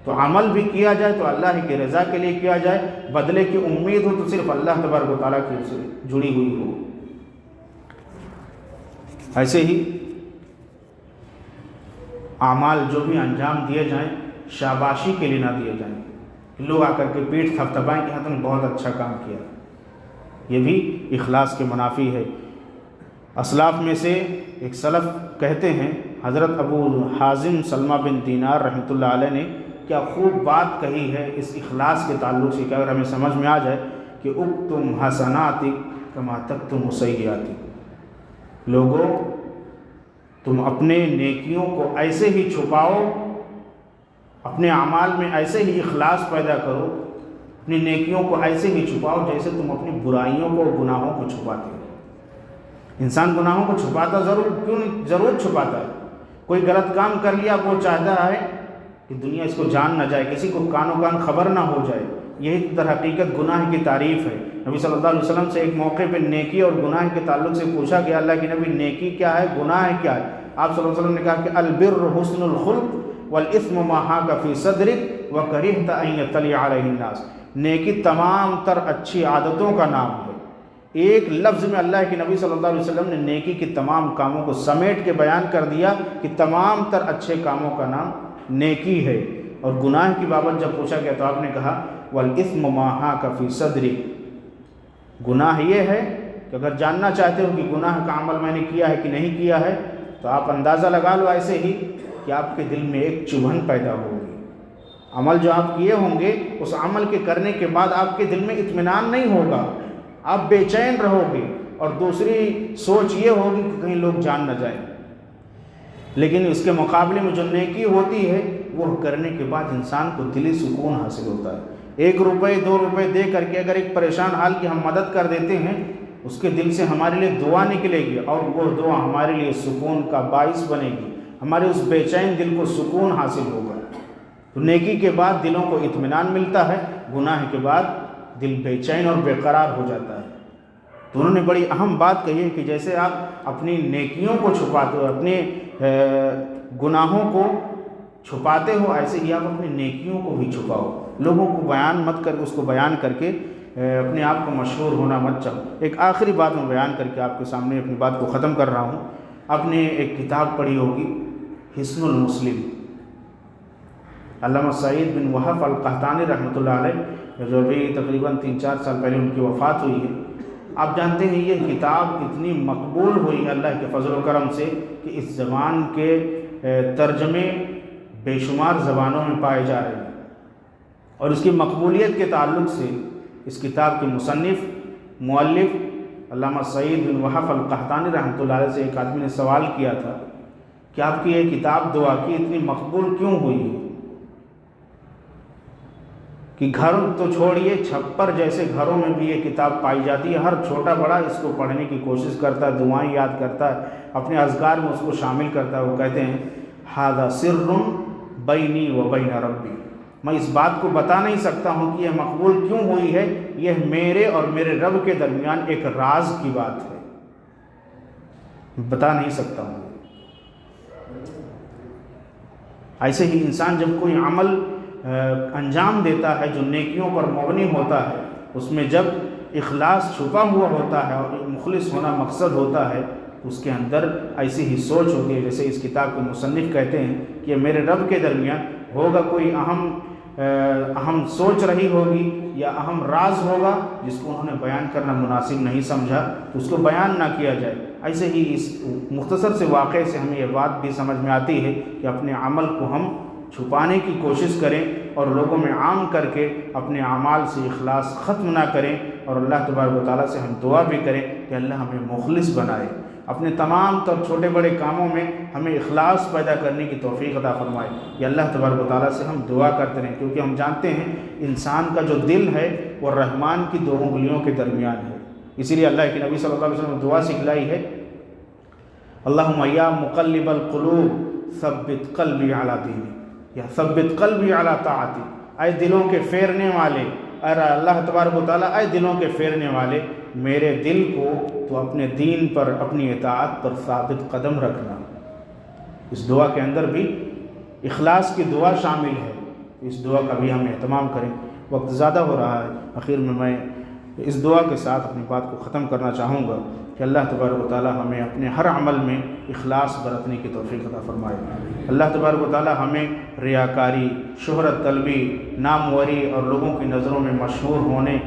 Speaker 1: تو عمل بھی کیا جائے تو اللہ کی رضا کے لیے کیا جائے، بدلے کی امید ہو تو صرف اللہ تبارک و تعالیٰ کی سے جڑی ہوئی ہو۔ ایسے ہی اعمال جو بھی انجام دیے جائیں شاباشی کے لیے نہ دیے جائیں، لوگ آ کر کے پیٹھ تھپتھپائیں کہ ہاں تم نے بہت اچھا کام کیا، یہ بھی اخلاص کے منافی ہے۔ اسلاف میں سے ایک سلف کہتے ہیں، حضرت ابو حازم سلمہ بن دینار رحمۃ اللہ علیہ نے کیا خوب بات کہی ہے اس اخلاص کے تعلق سے کہ اگر ہمیں سمجھ میں آ جائے کہ اکتم حسناتک کما تکتم سیئاتک، لوگوں تم اپنے نیکیوں کو ایسے ہی چھپاؤ، اپنے اعمال میں ایسے ہی اخلاص پیدا کرو، اپنی نیکیوں کو ایسے ہی چھپاؤ جیسے تم اپنی برائیوں کو، گناہوں کو چھپاتے ہو۔ انسان گناہوں کو چھپاتا ضرور چھپاتا ہے۔ کوئی غلط کام کر لیا، وہ چاہتا ہے کہ دنیا اس کو جان نہ جائے، کسی کو کان و کان خبر نہ ہو جائے۔ یہی در حقیقت گناہ کی تعریف ہے۔ نبی صلی اللہ علیہ وسلم سے ایک موقع پہ نیکی اور گناہ کے تعلق سے پوچھا کہ اللہ کے نبی نیکی کیا ہے، گناہ کیا ہے؟ آپ صلی اللہ علیہ وسلم نے کہا کہ البر حسن الخلق والاثم ما حاک فی صدرک وکرہت ان یطلع علیہ الناس۔ نیکی تمام تر اچھی عادتوں کا نام ہے۔ ایک لفظ میں اللہ کے نبی صلی اللہ علیہ وسلم نے نیکی کے تمام کاموں کو سمیٹ کے بیان کر دیا کہ تمام تر اچھے کاموں کا نام نیکی ہے۔ اور گناہ کی بابت جب پوچھا گیا تو آپ نے کہا والاثم ما حاک فی صدرک، گناہ یہ ہے کہ اگر جاننا چاہتے ہو کہ گناہ کا عمل میں نے کیا ہے کہ نہیں کیا ہے تو آپ اندازہ لگا لو ایسے ہی کہ آپ کے دل میں ایک چبھن پیدا ہوگی۔ عمل جو آپ کیے ہوں گے، اس عمل کے کرنے کے بعد آپ کے دل میں اطمینان نہیں ہوگا، آپ بے چین رہو گے، اور دوسری سوچ یہ ہوگی کہ کہیں لوگ جان نہ جائیں۔ لیکن اس کے مقابلے میں جو نیکی ہوتی ہے وہ کرنے کے بعد انسان کو دلی سکون حاصل ہوتا ہے۔ 1 روپے 2 روپے دے کر کے اگر ایک پریشان حال کی ہم مدد کر دیتے ہیں، اس کے دل سے ہمارے لیے دعا نکلے گی، اور وہ دعا ہمارے لیے سکون کا باعث بنے گی، ہمارے اس بے چین دل کو سکون حاصل ہوگا۔ تو نیکی کے بعد دلوں کو اطمینان ملتا ہے، گناہ کے بعد دل بے چین اور بے قرار ہو جاتا ہے۔ تو انہوں نے بڑی اہم بات کہی ہے کہ جیسے آپ اپنی نیکیوں کو چھپاتے ہو، اپنے گناہوں کو چھپاتے ہو، ایسے ہی آپ اپنی نیکیوں کو بھی چھپاؤ۔ لوگوں کو بیان مت کر، اس کو بیان کر کے اپنے آپ کو مشہور ہونا مت چاہو۔ ایک آخری بات میں بیان کر کے آپ کے سامنے اپنی بات کو ختم کر رہا ہوں۔ آپ نے ایک کتاب پڑھی ہوگی حصن المسلم، علامہ سعید بن وہب القحطانی رحمۃ اللہ علیہ، جو ابھی تقریباً 3-4 سال پہلے ان کی وفات ہوئی ہے۔ آپ جانتے ہیں یہ کتاب اتنی مقبول ہوئی ہے اللہ کے فضل و کرم سے کہ اس زبان کے ترجمے بے شمار زبانوں میں پائے جا رہے ہیں، اور اس کی مقبولیت کے تعلق سے اس کتاب کے مصنف مؤلف علامہ سعید بن وہب القحطانی رحمۃ اللہ علیہ سے ایک آدمی نے سوال کیا تھا کہ آپ کی یہ کتاب دعا کی اتنی مقبول کیوں ہوئی ہے، کہ گھر تو چھوڑیے، چھپر جیسے گھروں میں بھی یہ کتاب پائی جاتی ہے، ہر چھوٹا بڑا اس کو پڑھنے کی کوشش کرتا ہے، دعائیں یاد کرتا ہے، اپنے اذکار میں اس کو شامل کرتا ہے۔ وہ کہتے ہیں ھذا سر بینی و بین ربی، میں اس بات کو بتا نہیں سکتا ہوں کہ یہ مقبول کیوں ہوئی ہے، یہ میرے اور میرے رب کے درمیان ایک راز کی بات ہے۔ بتا نہیں سکتا ہوں۔ ایسے ہی انسان جب کوئی عمل انجام دیتا ہے جو نیکیوں پر مبنی ہوتا ہے، اس میں جب اخلاص چھپا ہوا ہوتا ہے اور مخلص ہونا مقصد ہوتا ہے، اس کے اندر ایسی ہی سوچ ہوتی ہے، جیسے اس کتاب کے مصنف کہتے ہیں کہ میرے رب کے درمیان ہوگا کوئی اہم سوچ رہی ہوگی یا اہم راز ہوگا جس کو انہوں نے بیان کرنا مناسب نہیں سمجھا، تو اس کو بیان نہ کیا جائے۔ ایسے ہی اس مختصر سے واقعے سے ہمیں یہ بات بھی سمجھ میں آتی ہے کہ اپنے عمل کو ہم چھپانے کی کوشش کریں اور لوگوں میں عام کر کے اپنے اعمال سے اخلاص ختم نہ کریں، اور اللہ تبارک و تعالیٰ سے ہم دعا بھی کریں کہ اللہ ہمیں مخلص بنائے، اپنے تمام تر چھوٹے بڑے کاموں میں ہمیں اخلاص پیدا کرنے کی توفیق عطا فرمائے۔ یہ اللہ تبارک و تعالیٰ سے ہم دعا کرتے رہیں، کیونکہ ہم جانتے ہیں انسان کا جو دل ہے وہ رحمان کی دو انگلیوں کے درمیان ہے۔ اسی لیے اللہ کے نبی صلی اللہ علیہ وسلم نے دعا سکھلائی ہے، اللہم یا مقلب القلوب ثبت قلبی علی دینک، یا ثبت قلبی علی طاعتک، اے دلوں کے پھیرنے والے، اے اللہ تبارک و تعالیٰ اے دلوں کے پھیرنے والے، میرے دل کو تو اپنے دین پر، اپنی اطاعت پر ثابت قدم رکھنا۔ اس دعا کے اندر بھی اخلاص کی دعا شامل ہے، اس دعا کا بھی ہم اہتمام کریں۔ وقت زیادہ ہو رہا ہے، آخر میں اس دعا کے ساتھ اپنی بات کو ختم کرنا چاہوں گا کہ اللہ تبارک و تعالیٰ ہمیں اپنے ہر عمل میں اخلاص برتنے کی توفیق عطا فرمائے۔ اللہ تبارک و تعالیٰ ہمیں ریاکاری، شہرت طلبی، ناموری اور لوگوں کی نظروں میں مشہور ہونے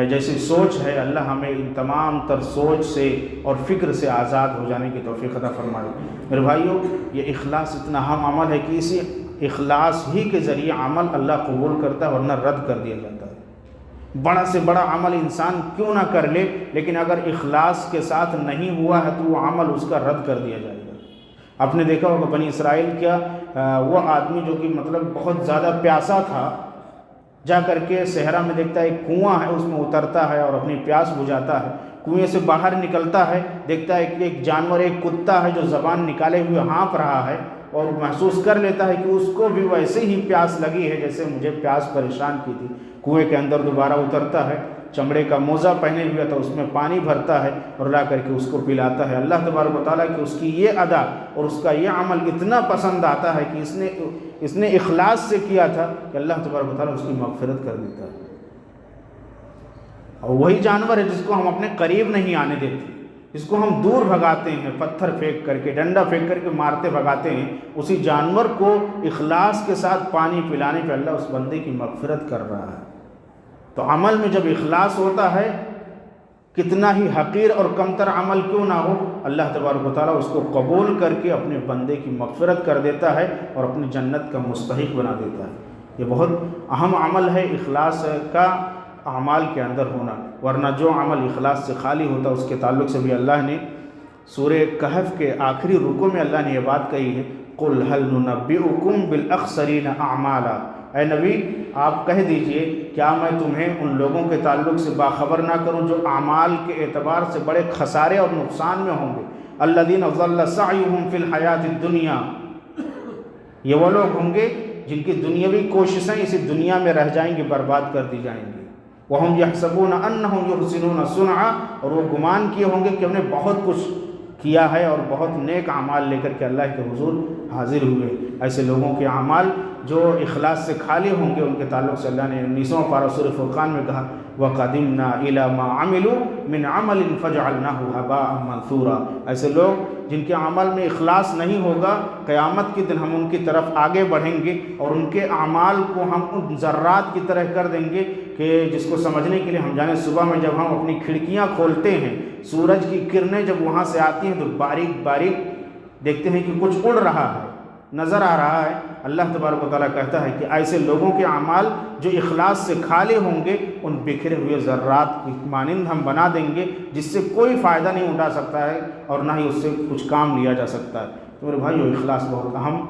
Speaker 1: جیسی سوچ ہے، اللہ ہمیں ان تمام تر سوچ سے اور فکر سے آزاد ہو جانے کی توفیق عطا فرمائے۔ میرے بھائیوں، یہ اخلاص اتنا اہم عمل ہے کہ اسی اخلاص ہی کے ذریعے عمل اللہ قبول کرتا ہے ورنہ رد کر دیا جاتا ہے۔ بڑا سے بڑا عمل انسان کیوں نہ کر لے، لیکن اگر اخلاص کے ساتھ نہیں ہوا ہے تو وہ عمل اس کا رد کر دیا جائے گا۔ آپ نے دیکھا ہوگا بنی اسرائیل کیا، وہ آدمی جو کہ مطلب بہت زیادہ پیاسا تھا، جا کر کے صحرا میں دیکھتا ہے ایک کنواں ہے، اس میں اترتا ہے اور اپنی پیاس بجھاتا ہے۔ کنویں سے باہر نکلتا ہے، دیکھتا ہے کہ ایک جانور، ایک کتا ہے جو زبان نکالے ہوئے ہانپ رہا ہے، اور محسوس کر لیتا ہے کہ اس کو بھی ویسے ہی پیاس لگی ہے جیسے مجھے پیاس پریشان کی تھی۔ کنویں کے اندر دوبارہ اترتا ہے، چمڑے کا موزہ پہنے ہوا تھا، اس میں پانی بھرتا ہے اور لا کر کے اس کو پلاتا ہے۔ اللہ تبارک و تعالیٰ کی اس کی یہ ادا اور اس کا یہ عمل اتنا پسند آتا ہے کہ اس نے اخلاص سے کیا تھا کہ اللہ تبارک و تعالیٰ اس کی مغفرت کر دیتا ہے۔ اور وہی جانور ہے جس کو ہم اپنے قریب نہیں آنے دیتے، جس کو ہم دور بھگاتے ہیں، پتھر پھینک کر کے، ڈنڈا پھینک کر کے مارتے بھگاتے ہیں، اسی جانور کو اخلاص کے ساتھ پانی پلانے پہ اللہ اس بندے کی مغفرت کر رہا ہے۔ تو عمل میں جب اخلاص ہوتا ہے، کتنا ہی حقیر اور کمتر عمل کیوں نہ ہو، اللہ تبارک و تعالیٰ اس کو قبول کر کے اپنے بندے کی مغفرت کر دیتا ہے اور اپنی جنت کا مستحق بنا دیتا ہے۔ یہ بہت اہم عمل ہے اخلاص کا اعمال کے اندر ہونا، ورنہ جو عمل اخلاص سے خالی ہوتا اس کے تعلق سے بھی اللہ نے سورہ کہف کے آخری رکوع میں اللہ نے یہ بات کہی ہے، قُلْ هَلْ نُنَبِّئُكُمْ بِالْأَخْسَرِينَ أَعْمَالًا، اے نبی آپ کہہ دیجئے کیا میں تمہیں ان لوگوں کے تعلق سے باخبر نہ کروں جو اعمال کے اعتبار سے بڑے خسارے اور نقصان میں ہوں گے۔ الَّذِينَ ضَلَّ سَعْيُهُمْ فِي الْحَيَاةِ الدُّنْيَا، یہ وہ لوگ ہوں گے جن کی دنیاوی کوششیں اسی دنیا میں رہ جائیں گی، برباد کر دی جائیں گی۔ وَهُمْ يَحْسَبُونَ أَنَّهُمْ يُحْسِنُونَ صُنْعًا، اور وہ گمان کیے ہوں گے کہ ہم نے بہت کچھ کیا ہے اور بہت نیک اعمال لے کر کے اللہ کے حضور حاضر ہوئے۔ ایسے لوگوں کے اعمال جو اخلاص سے خالی ہوں گے، ان کے تعلق سے اللہ نے 19واں پارہ سورہ فرقان میں کہا وَقَدِمْنَا إِلَى مَا عَمِلُوا مِنْ عَمَلٍ فَجَعَلْنَاهُ هَبَاءً مَنْثُورًا، ایسے لوگ جن کے عمل میں اخلاص نہیں ہوگا، قیامت کے دن ہم ان کی طرف آگے بڑھیں گے اور ان کے اعمال کو ہم ان ذرات کی طرح کر دیں گے کہ جس کو سمجھنے کے لیے ہم جانیں صبح میں جب ہم اپنی کھڑکیاں کھولتے ہیں، سورج کی کرنیں جب وہاں سے آتی ہیں تو باریک باریک دیکھتے ہیں کہ کچھ اڑ رہا ہے، نظر آ رہا ہے۔ اللہ تبارک و تعالیٰ کہتا ہے کہ ایسے لوگوں کے اعمال جو اخلاص سے خالی ہوں گے، ان بکھرے ہوئے ذرات کی مانند ہم بنا دیں گے جس سے کوئی فائدہ نہیں اٹھا سکتا ہے اور نہ ہی اس سے کچھ کام لیا جا سکتا ہے۔ تو میرے بھائیو، اخلاص بہت اہم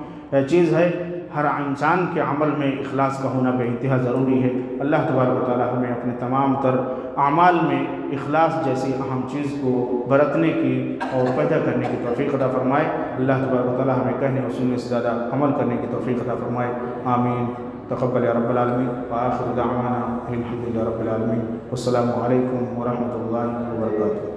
Speaker 1: چیز ہے، ہر انسان کے عمل میں اخلاص کا ہونا بے انتہا ضروری ہے۔ اللہ تبارک و تعالیٰ ہمیں اپنے تمام تر اعمال میں اخلاص جیسی اہم چیز کو برتنے کی اور پیدا کرنے کی توفیق عطا فرمائے۔ اللہ تبارک و تعالیٰ ہمیں کہنے اور سننے سے زیادہ عمل کرنے کی توفیق عطا فرمائے۔ آمین۔ تقبل یا رب العالمین، وآخر دعوانا الحمد للہ رب العالمین، والسلام علیکم ورحمۃ اللہ وبرکاتہ۔